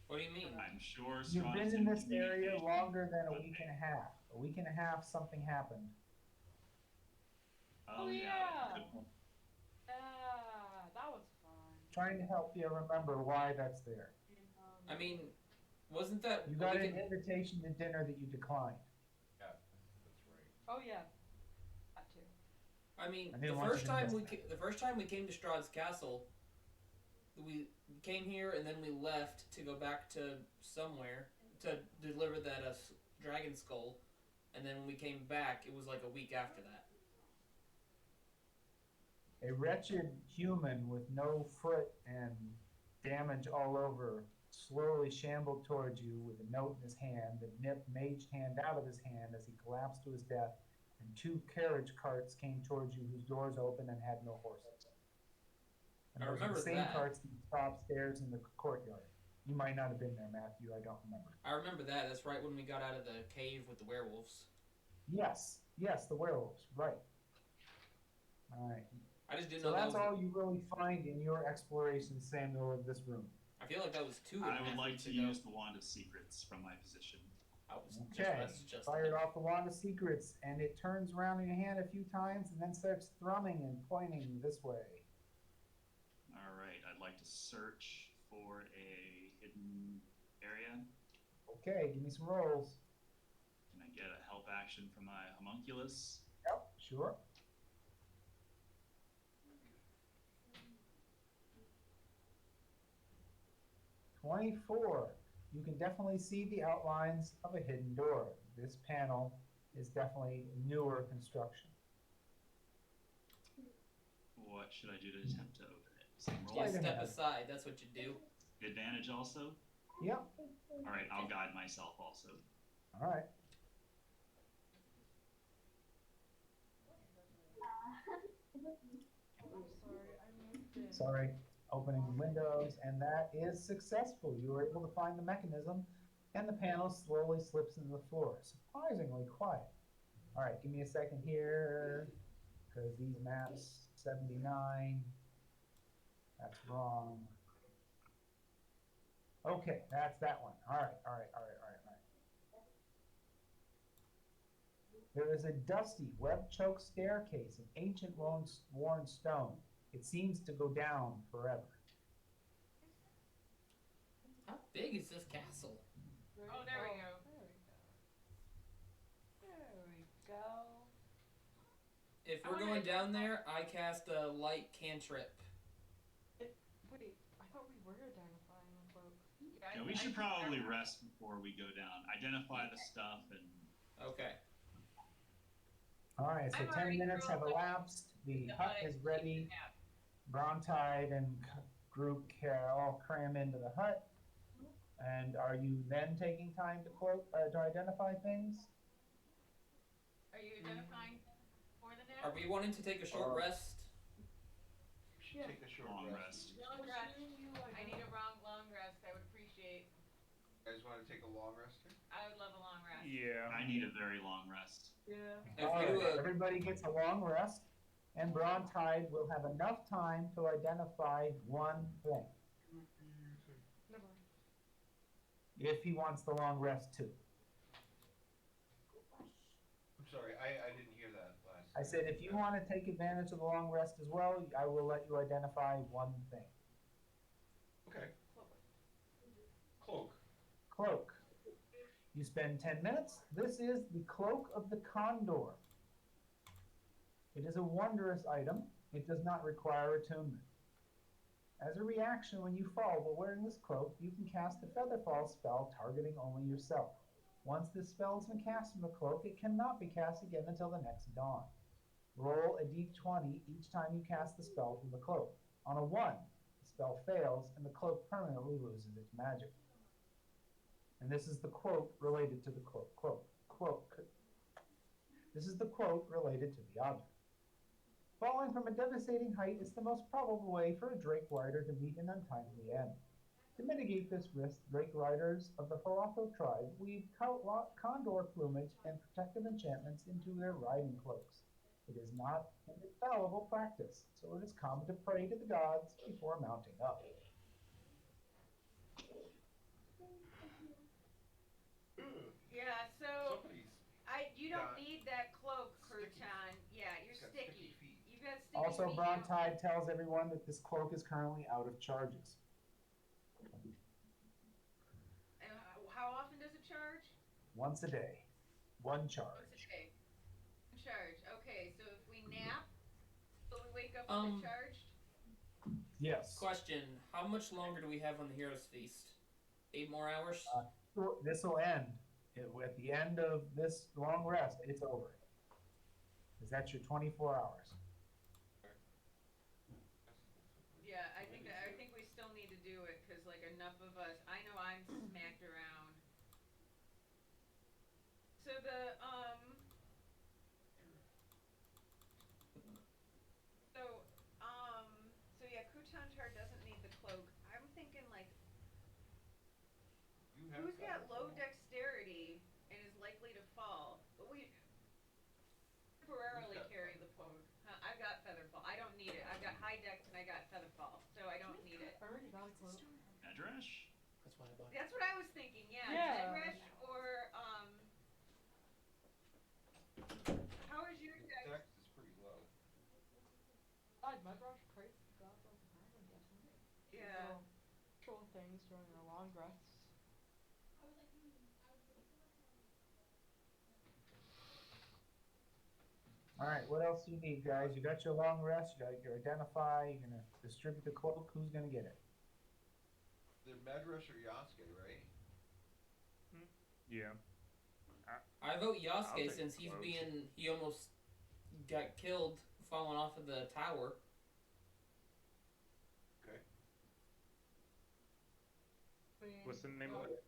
What do you mean? I'm sure You've Scott been is in this area communication longer than a with week me. and a half. A week and a half, something happened. Oh yeah. yeah. Good point. That was fun. Trying to help you remember why that's there. I mean, wasn't that You got an invitation to dinner that you declined. Yeah, that's right. Oh yeah, that too. I mean, I the didn't want first you to time miss the first time we came to Strahd's castle, we came here and then we left to go back to somewhere to deliver that dragon skull, and then when we came back, it was like a week after that. A wretched human with no foot and damage all over slowly shambled towards you with a note in his hand that nipped Mage's hand out of his hand as he collapsed to his death, and 2 carriage carts came towards you whose doors opened and had no horses. And I those are remember the same that. carts that stop upstairs in the courtyard. You might not have been there, Matthew. I don't remember. I remember that. That's right when we got out of the cave with the werewolves. Yes, the werewolves. Right. All right. I just didn't So know that's that was. all you really find in your exploration, Samuel, of this room. I feel like that was 2. I would like to use the Wand of Secrets from my position. I was Okay, just fired off the Wand of Secrets, and it turns around in your hand a few times and then starts thrumming and pointing this way. All right, I'd like to search for a hidden area. Okay, give me some rolls. Can I get a help action from my homunculus? Yep, sure. $24. You can definitely see the outlines of a hidden door. This panel is definitely newer construction. What should I do to attempt to open it? Same roll. Yeah, Wait a step minute. aside. That's what you do. Advantage also. Yep. All right, I'll guide myself also. All right. I'm sorry, I moved it. Sorry. Opening windows, and that is successful. You were able to find the mechanism, and the panel slowly slips into the floor. Surprisingly quiet. All right, give me a second here, because these maps, 79, that's wrong. Okay, that's that one. All right. There is a dusty, web-choked staircase in ancient worn stone. It seems to go down forever. How big is this castle? Oh, there we go. There we go. If I we're wanna going down identify- there, I cast a light cantrip. Wait, I thought we were identifying the cloak. Yeah, we should probably rest before we go down. Identify the stuff and. Okay. All right, so I'm 10 already minutes have thrown elapsed. The hut is hut. ready. Brontide and group can all cram into the hut. And are you then taking time to identify things? Are you identifying for the nap? Are we wanting to take a short rest? We should take a short Long rest. rest. Long rest. I need a long rest. I would appreciate. You guys want to take a long rest here? I would love a long rest. Yeah. I need a very long rest. Yeah. If All we do right, a, everybody gets a long rest, and Brontide will have enough time to identify one thing, Never mind. if he wants the long rest too. I'm sorry, I didn't hear that last. I said, if you want to take advantage of the long rest as well, I will let you identify one thing. Okay. Cloak. Cloak. You spend 10 minutes. This is the Cloak of the Condor. It is a wondrous item. It does not require attunement. As a reaction when you fall while wearing this cloak, you can cast a Featherfall spell targeting only yourself. Once this spell has been cast from the cloak, it cannot be cast again until the next dawn. Roll a d20 each time you cast the spell from the cloak. On a 1, the spell fails and the cloak permanently loses its magic. And this is the quote related to the quote. This is the quote related to the object. Falling from a devastating height is the most probable way for a Drake rider to meet an untimely end. To mitigate this risk, Drake riders of the Haratho tribe weave condor plumage and protective enchantments into their riding cloaks. It is not an infallible practice, so it is common to pray to the gods before mounting up. Yeah, so Somebody's you don't got need that cloak, sticky Crouton. Yeah, you're got sticky. sticky feet. You've got sticky Also, feet. Brontide tells everyone that this cloak is currently out of charges. How often does it charge? Once a day. One charge. Once a day. Charge. Okay, so if we nap, will we wake up Um, when it's charged? Yes. question, how much longer do we have on the Heroes Feast? 8 more hours? This will end. At the end of this long rest, it's over. Because that's your 24 hours. Yeah, I think we still need to do it because like enough of us. I know I'm smacked around. So so yeah, Crouton Tar doesn't need the cloak. I'm thinking like You have who's got low Featherfall. dexterity and is likely to fall, but we temporarily Who's got carry the cloak. I've got Featherfall. I don't need it. I've got high dex and I got Featherfall, so I don't need it. I already got a cloak. Address? That's why I bought it. That's what I was thinking. Yeah, Yeah. Redresh or how is your dex? Dex is pretty low. My brush prays to the gods all the time, I'm guessing. Yeah. Troll things during our long rests. All right, what else do you need, guys? You got your long rest. You got your identify. You're gonna distribute the cloak. Who's gonna get it? They're Medrash or Yasuke, right? Yeah. I vote I'll Yasuke take since the he cloak. almost got killed falling off of the tower. What's the name of it?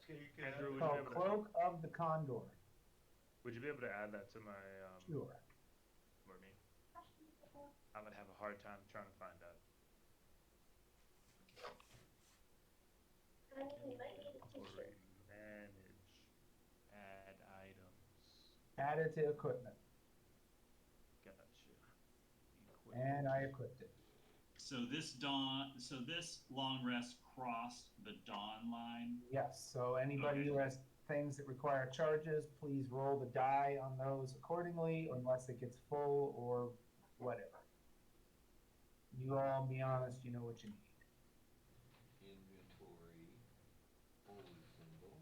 So you can Andrew, It's would you be called able to Cloak of the Condor. would you be able to add that to my Sure. for me? I'm gonna have a hard time trying to find that. Inventory manage. Add items. Add it to equipment. Gotcha. And I equipped it. So this long rest crossed the dawn line. Yes, so anybody Okay. who has things that require charges, please roll the die on those accordingly, unless it gets full or whatever. You all, be honest, you know what you need. inventory, holy symbol,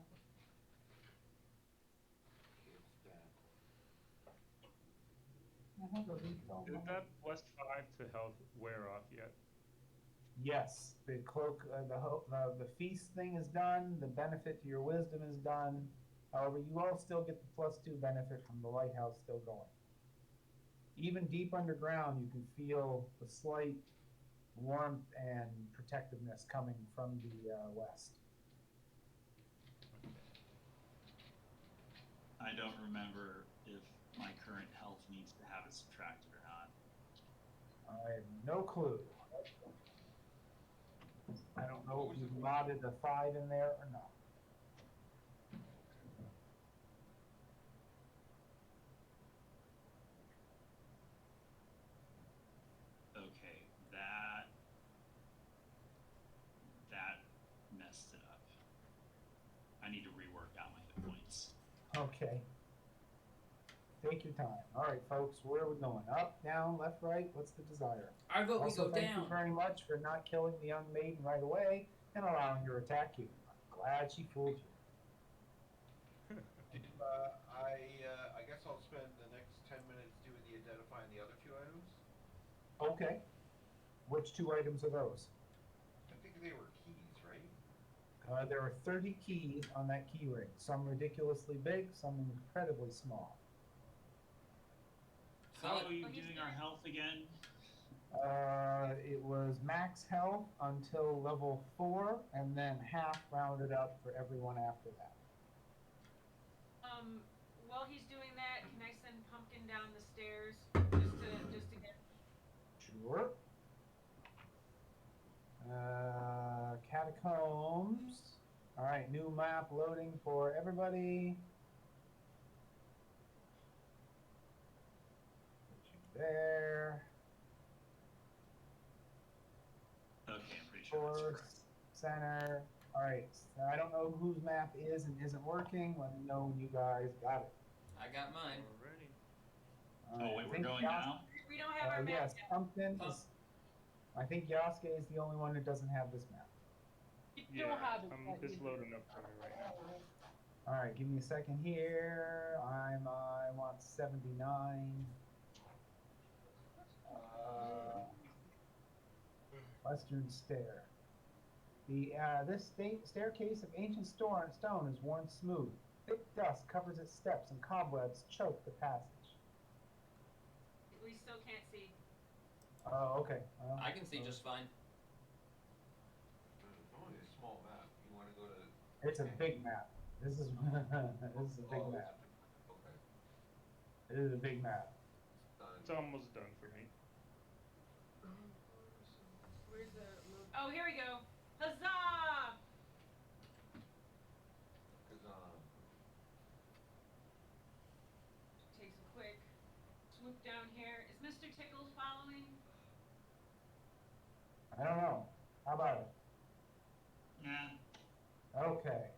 kit stat. Did that +5 to health wear off yet? Yes, the cloak, the feast thing is done, the benefit to your wisdom is done. However, you all still get the +2 benefit from the lighthouse still going. Even deep underground, you can feel the slight warmth and protectiveness coming from the west. I don't remember if my current health needs to have it subtracted or not. I have no clue. I don't know if you've modded the 5 in there or not. Okay, that messed it up. I need to rework out my hit points. Okay. Take your time. All right, folks, where are we going? Up, down, left, right? What's the desire? I vote we Also, go thank down. you very much for not killing the young maiden right away and allowing her to attack you. I'm glad she fooled you. I guess I'll spend the next 10 minutes doing the identifying the other 2 items. Okay. Which 2 items are those? I think they were keys, right? There are 30 keys on that key ring. Some ridiculously big, some incredibly small. How are you doing our health again? It was max health until level 4, and then half rounded up for everyone after that. While he's doing that, can I send Pumpkin down the stairs just to get? Sure. Catacombs. All right, new map loading for everybody. Put you there. Okay, I'm pretty sure that's correct. Center. All right, so I don't know whose map is and isn't working. Let me know when you guys got it. I got mine. Already. Oh, wait, we're going now? We don't have our map Yes, yet. Pumpkin is. I think Yasuke is the only one that doesn't have this map. Yeah, it's loading up for me right now. All right, give me a second here. I want 79. Western Stair. This staircase of ancient stone is worn smooth. Thick dust covers its steps, and cobwebs choke the passage. We still can't see. Oh, okay. Well, I can see just fine. It's only a small map. You want to go to... It's a big map. This is this is a big map. Okay. It is a big map. It's almost done for me. Where's the? Oh, here we go. Huzzah! Takes a quick swoop down here. Is Mr. Tickles following? I don't know. How about it? Yeah. Okay.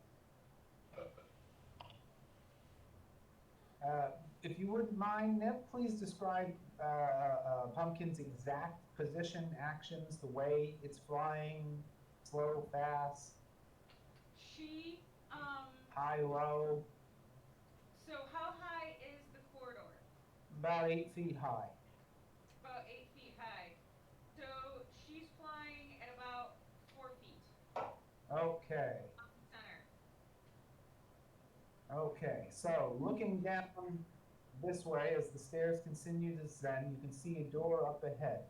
If you wouldn't mind, Nip, please describe Pumpkin's exact position, actions, the way it's flying, slow, fast, She, high, low. So how high is the corridor? About 8 feet high. About 8 feet high. So she's flying at about 4 feet. Okay. Center. Okay, so looking down this way as the stairs continue to descend, you can see a door up ahead.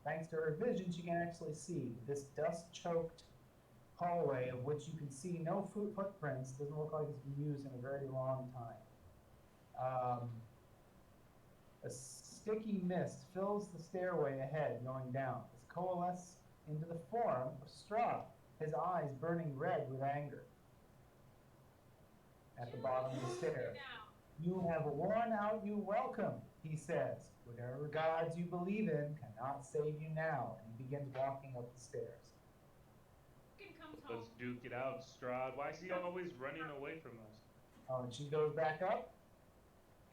Thanks to her vision, she can actually see this dust-choked hallway of which you can see no footprints. Doesn't look like it's been used in a very long time. A sticky mist fills the stairway ahead going down. It's coalesced into the form of Strahd, his eyes burning red with anger. At the bottom of the stairs. You have worn out your welcome, he says. Whatever gods you believe in cannot save you now. And he begins walking up the stairs. Let's duke it out, Strahd. Why is he always running away from us? Oh, and she goes back up?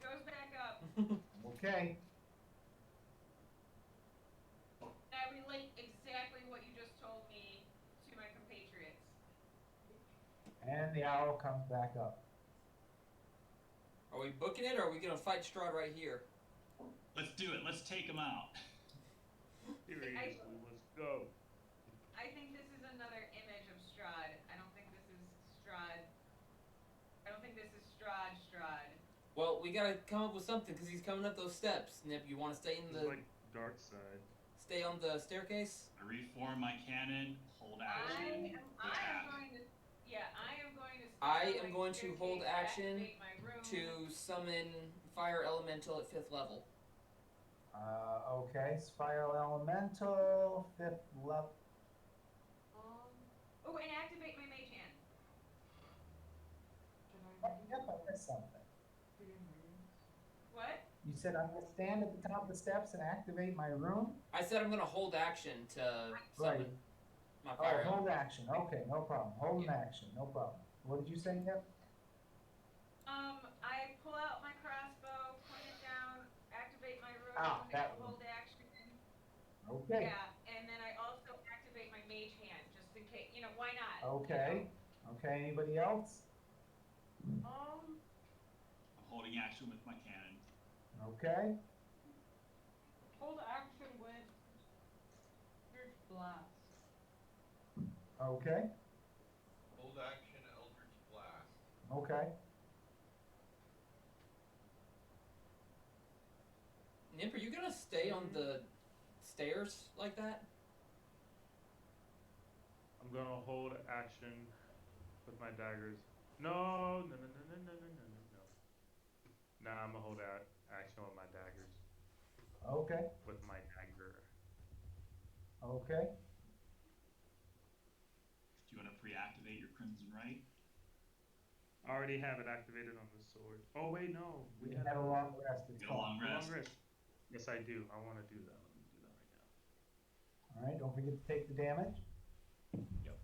Goes back up. Okay. I relate exactly what you just told me to my compatriots. And the owl comes back up. Are we booking it, or are we gonna fight Strahd right here? Let's do it. Let's take him out. Seriously, let's go. I think this is another image of Strahd. I don't think this is Strahd. I don't think this is Strahd. Well, we gotta come up with something because he's coming up those steps. Nip, you want to stay in It's the like dark side. stay on the staircase? I reform my cannon. Hold action. I am going to I am going to hold action activate my room. to summon fire elemental at 5th level. Okay. Fire elemental, 5th level. Oh, and activate my mage hand. Oh, yep, I missed something. What? You said I'm going to stand at the top of the steps and activate my room? I said I'm gonna hold action to summon my fire Oh, hold elemental. action. Okay, no problem. Hold an action, no problem. What did you say, Nip? I pull out my crossbow, point it down, activate my room, that one. hold action. Okay. Yeah, and then I also activate my mage hand, just in case, why not? Okay. Okay, anybody else? I'm holding action with my cannon. Okay. Hold action with Eldritch Blast. Okay. Hold action, Eldritch Blast. Okay. Nip, are you gonna stay on the stairs like that? I'm gonna hold action with my daggers. No. Nah, I'm gonna hold action with my daggers. Okay. With my dagger. Okay. Do you want to pre-activate your Crimson Right? I already have it activated on the sword. Oh wait, no. We had a long rest. It's Get a long fine. rest. Long rest. Yes, I do. I want to do that. Let me do that right now. All right, don't forget to take the damage. Yep.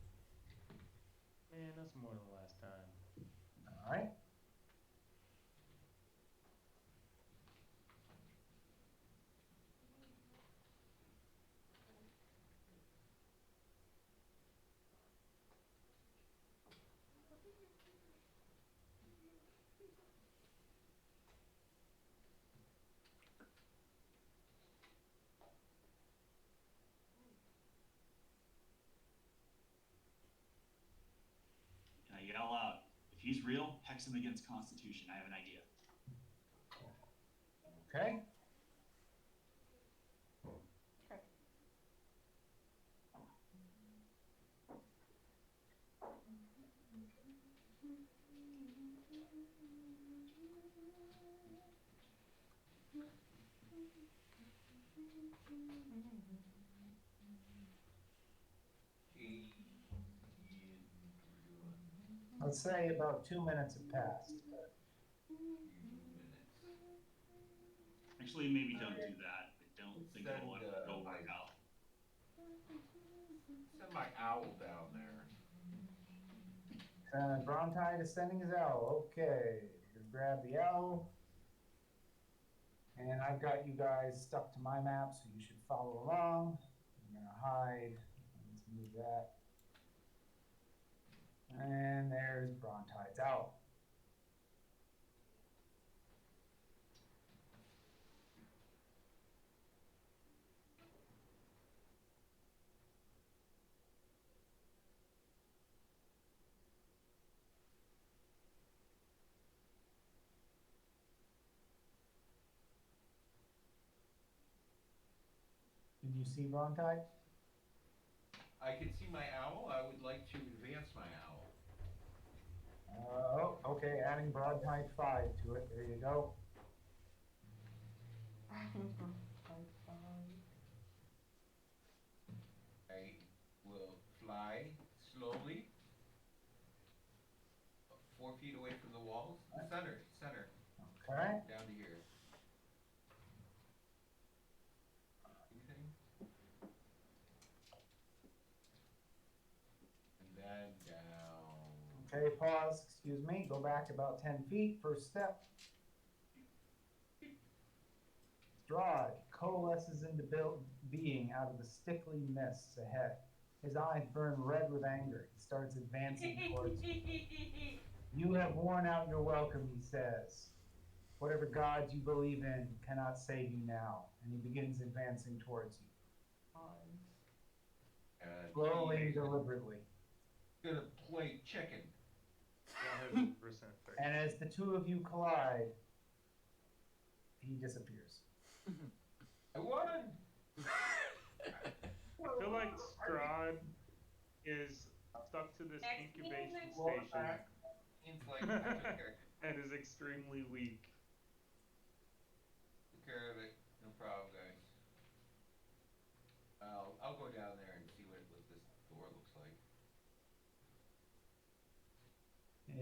Man, that's more than last time. All right. Can I yell out? If he's real, hex him against Constitution. I have an idea. Okay. Let's say about 2 minutes have passed. Actually, maybe don't do that. I don't think it'll work out. Send my owl down there. Brontide is sending his owl. Okay. Just grab the owl. And I've got you guys stuck to my map, so you should follow along. I'm going to hide. Let's move that. And there's Brontide's owl. Did you see Brontide? I I can see my owl. I would like to advance my owl. Oh, okay, adding broadtide 5 to it. There you go. I will fly slowly, 4 feet away from the walls. Center. Okay. Down to here. Anything? And then down. Okay, pause. Excuse me. Go back about 10 feet. First step. Strahd coalesces into being out of the stickly mists ahead. His eyes burn red with anger. He starts advancing towards you. You have worn out your welcome, he says. Whatever gods you believe in cannot save you now. And he begins advancing towards you. Slowly and deliberately. Gonna play chicken. 100% fair. And as the two of you collide, he disappears. I won! I feel like Strahd is stuck to this incubation station Seems like I took care, and is extremely weak. took care of it. No problem, guys. I'll go down there and see what this door looks like.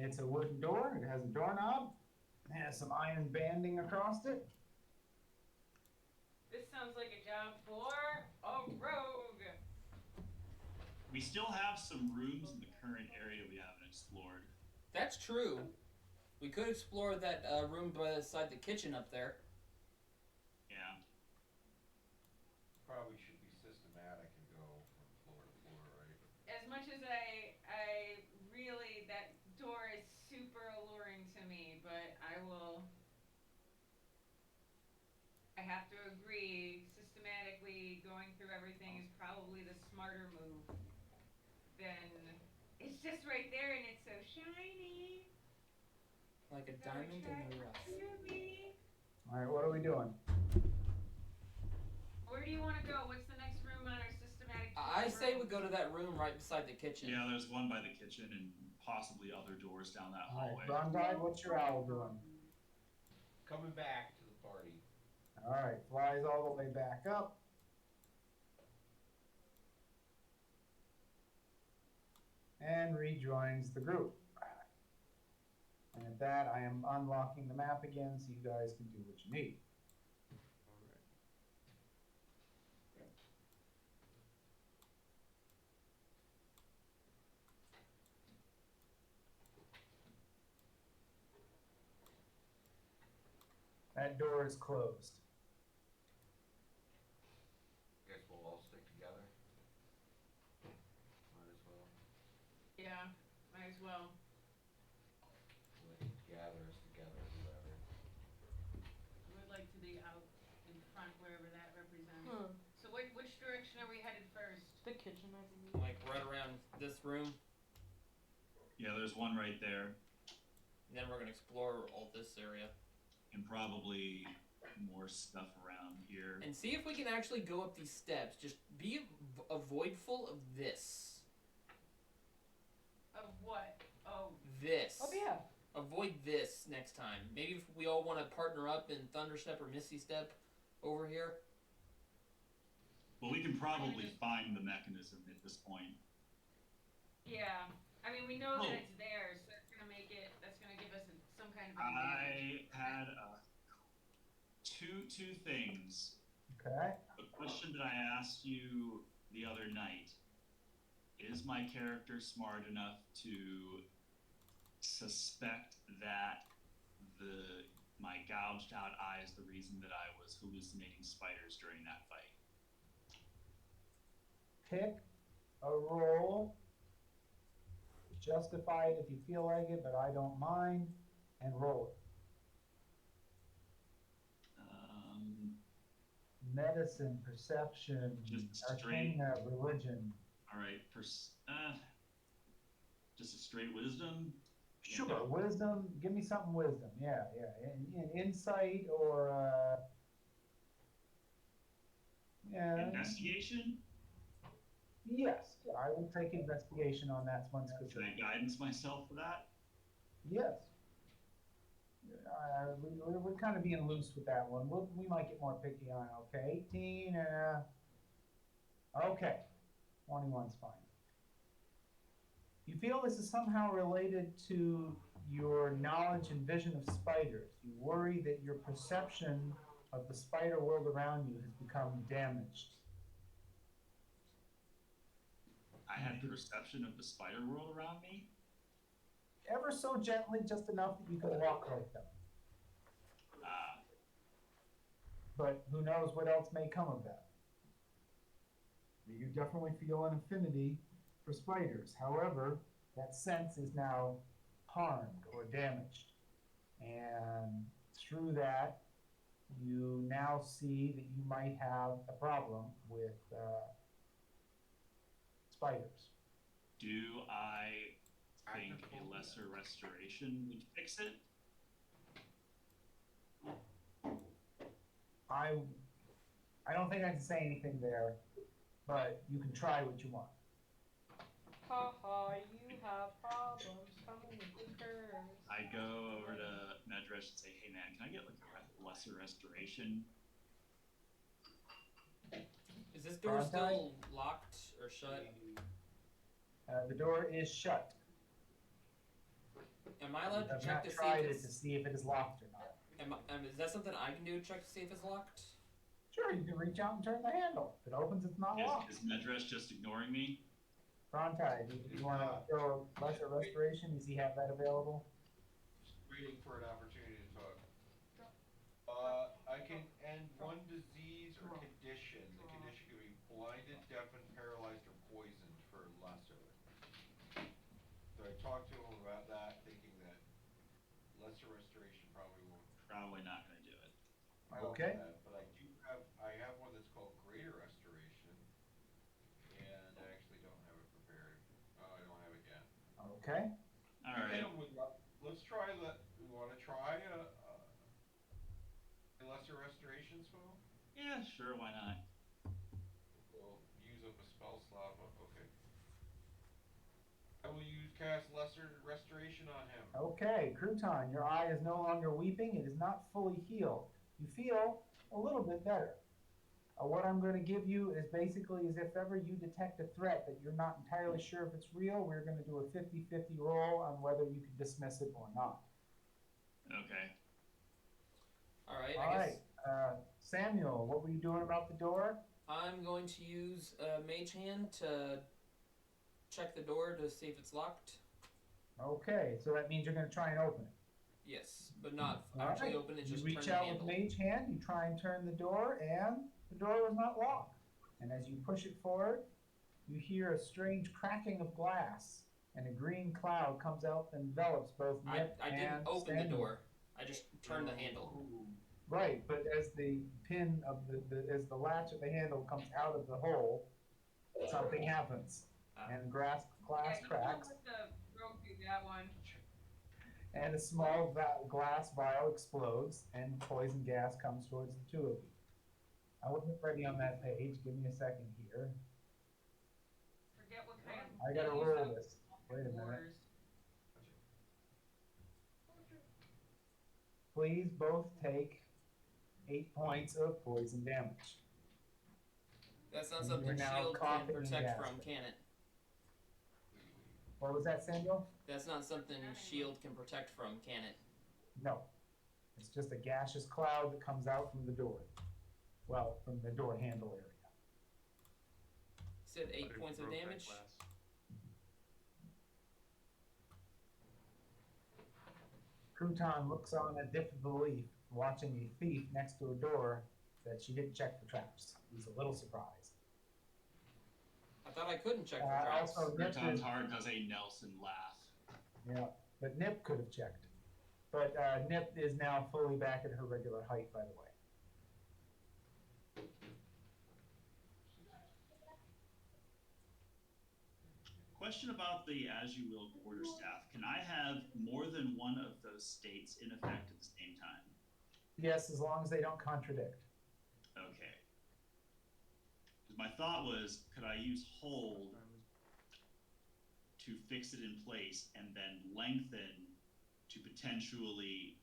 It's a wooden door. It has a doorknob. It has some iron banding across it. This sounds like a job for a rogue. We still have some rooms in the current area we haven't explored. That's true. We could explore that room beside the kitchen up there. Yeah. Probably should be systematic and go from floor to floor, right? As much as I really, that door is super alluring to me, but I have to agree, systematically going through everything is probably the smarter move than, it's just right there and it's so shiny. Like a So diamond in the rough. attractive. All right, what are we doing? Where do you want to go? What's the next room on our systematic tour? I say we go to that room right beside the kitchen. Yeah, there's one by the kitchen and possibly other doors down that All hallway. right, Brondide, what's your owl doing? Coming back to the party. All right, flies all the way back up. And rejoins the group. And at that, I am unlocking the map again so you guys can do what you need. That door is closed. Guess we'll all stick together. Might as well. Yeah, might as well. Let it gather us together, whoever. I would like to be out in front, wherever that represents. So which direction are we headed first? The kitchen, I believe. Like right around this room. Yeah, there's one right there. And then we're gonna explore all this area. And probably more stuff around here. And see if we can actually go up these steps. Just be avoidful of this. Of what? Oh. This. Oh yeah. Avoid this next time. Maybe if we all want to partner up in Thunderstep or Misty Step over here. Well, we can probably find the mechanism at this point. Yeah. I mean, we know Oh. that it's there, so that's gonna give us some kind of advantage. I had two things. Okay. The question that I asked you the other night, is my character smart enough to suspect that my gouged out eye is the reason that I was hallucinating spiders during that fight? Pick a roll. Justify it if you feel like it, but I don't mind. And roll it. Medicine, perception, Just straight. arcana, religion. All right, just a straight wisdom. Sure, Yeah. wisdom. Give me something wisdom. Yeah. Insight or yeah. Investigation. Yes, I will take investigation on that one Can I specific. guidance myself for that? Yes. We're kind of being loose with that one. We might get more picky on it, okay? 18, okay. 21's fine. You feel this is somehow related to your knowledge and vision of spiders. You worry that your perception of the spider world around you has become damaged. I had perception of the spider world around me? Ever so gently, just enough that you can walk like them. But who knows what else may come of that. You definitely feel an affinity for spiders. However, that sense is now harmed or damaged. And through that, you now see that you might have a problem with spiders. Do I think a lesser restoration would fix it? I don't think I can say anything there, but you can try what you want. Haha, you have problems coming with the curse. I go over to Medrash and say, hey man, can I get like a lesser restoration? Is this door still locked or shut? The door is shut. Am I allowed to I've check not to see tried if it to see if it is locked or not. is that something I can do to check to see if it's locked? Sure, you can reach out and turn the handle. If it opens, it's not locked. Is Medrash just ignoring me? Brontai, do you want to throw a lesser restoration? Does he have that available? Just waiting for an opportunity to talk. I can end one disease or condition. The condition can be blinded, deafened, paralyzed, or poisoned for lesser. So I talked to him about that, thinking that lesser restoration probably won't. Probably not going to do it. Okay. But I have one that's called greater restoration, and I actually don't have it prepared. I don't have it yet. Okay. All right. Let's try we want to try a lesser restoration spell? Yeah, sure, why not? We'll use up a spell slot, but okay. I will cast lesser restoration on him. Okay, Crouton, your eye is no longer weeping. It is not fully healed. You feel a little bit better. What I'm going to give you is basically as if ever you detect a threat that you're not entirely sure if it's real, we're going to do a 50-50 roll on whether you can dismiss it or not. Okay. All right. All right. Samuel, what were you doing about the door? I'm going to use Mage Hand to check the door to see if it's locked. Okay, so that means you're going to try and open it. Yes, but not actually open it, just you turn reach the out handle. with Mage Hand, you try and turn the door, and the door was not locked. And as you push it forward, you hear a strange cracking of glass, and a green cloud comes out and envelops both Nip I didn't and open Samuel. the door. I just turned the handle. Right, but as the pin of as the latch of the handle comes out of the hole, something happens, and glass cracks, Broke through that one. and a small glass vial explodes, and poison gas comes towards the two of you. I wasn't ready on that page. Give me a second here. Forget what kind of. I gotta roll this. Wait a minute. Orders. Please both take 8 points of poison damage. That's not And something you're now shield can coughing and protect from, gasping. can it? What was that, Samuel? That's not something shield can protect from, can it? No. It's just a gaseous cloud that comes out from the door. Well, from the door handle area. Said 8 points of damage. Crouton looks on a disbelief, watching a thief next to a door that she didn't check for traps. He's a little surprised. I thought I couldn't check for traps. Also, Nip Crouton's heart does a Nelson laugh. Yeah, but Nip could have checked. But Nip is now fully back at her regular height, by the way. Question about the As You Will quarterstaff. Can I have more than one of those states in effect at the same time? Yes, as long as they don't contradict. Okay. Because my thought was, could I use What hold time is to fix it in place and then lengthen to potentially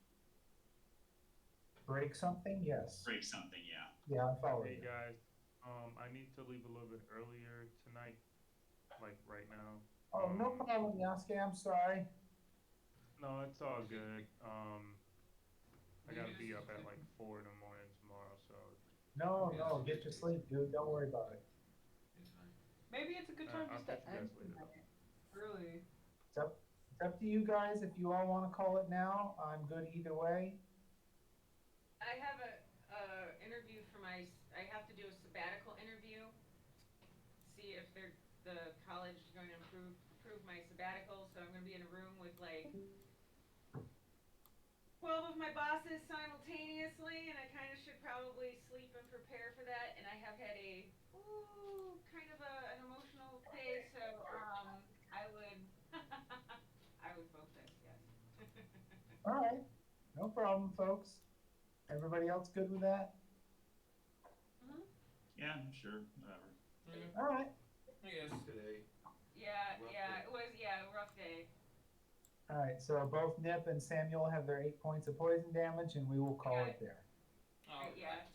Break something? Yes. break something? Yeah. Yeah, I'm following Hey you. guys, I need to leave a little bit earlier tonight, like right now. Oh, no problem, Yasuke. I'm sorry. No, it's all good. I Maybe gotta this be is up at good. like 4 in the morning tomorrow, so No, Maybe this no, is get good to case sleep, dude. Don't worry about it. in time. Maybe it's a good time I'll just to catch you end guys later though. tonight early. It's up to you guys. If you all want to call it now, I'm good either way. I have a interview for my. I have to do a sabbatical interview. See if the college is going to approve my sabbatical. So I'm going to be in a room with like 12 of my bosses simultaneously, and I kind of should probably sleep and prepare for that. And I have had a kind of an emotional day, so I would I would vote this, yes. All right. No problem, folks. Everybody else good with that? Mhm. Yeah, sure, whatever. All right. I guess. Today. Yeah, Rough yeah, day. it was a rough day. All right. So both Nip and Samuel have their 8 points of poison damage, and we will call Got it there. All Right, yeah. right.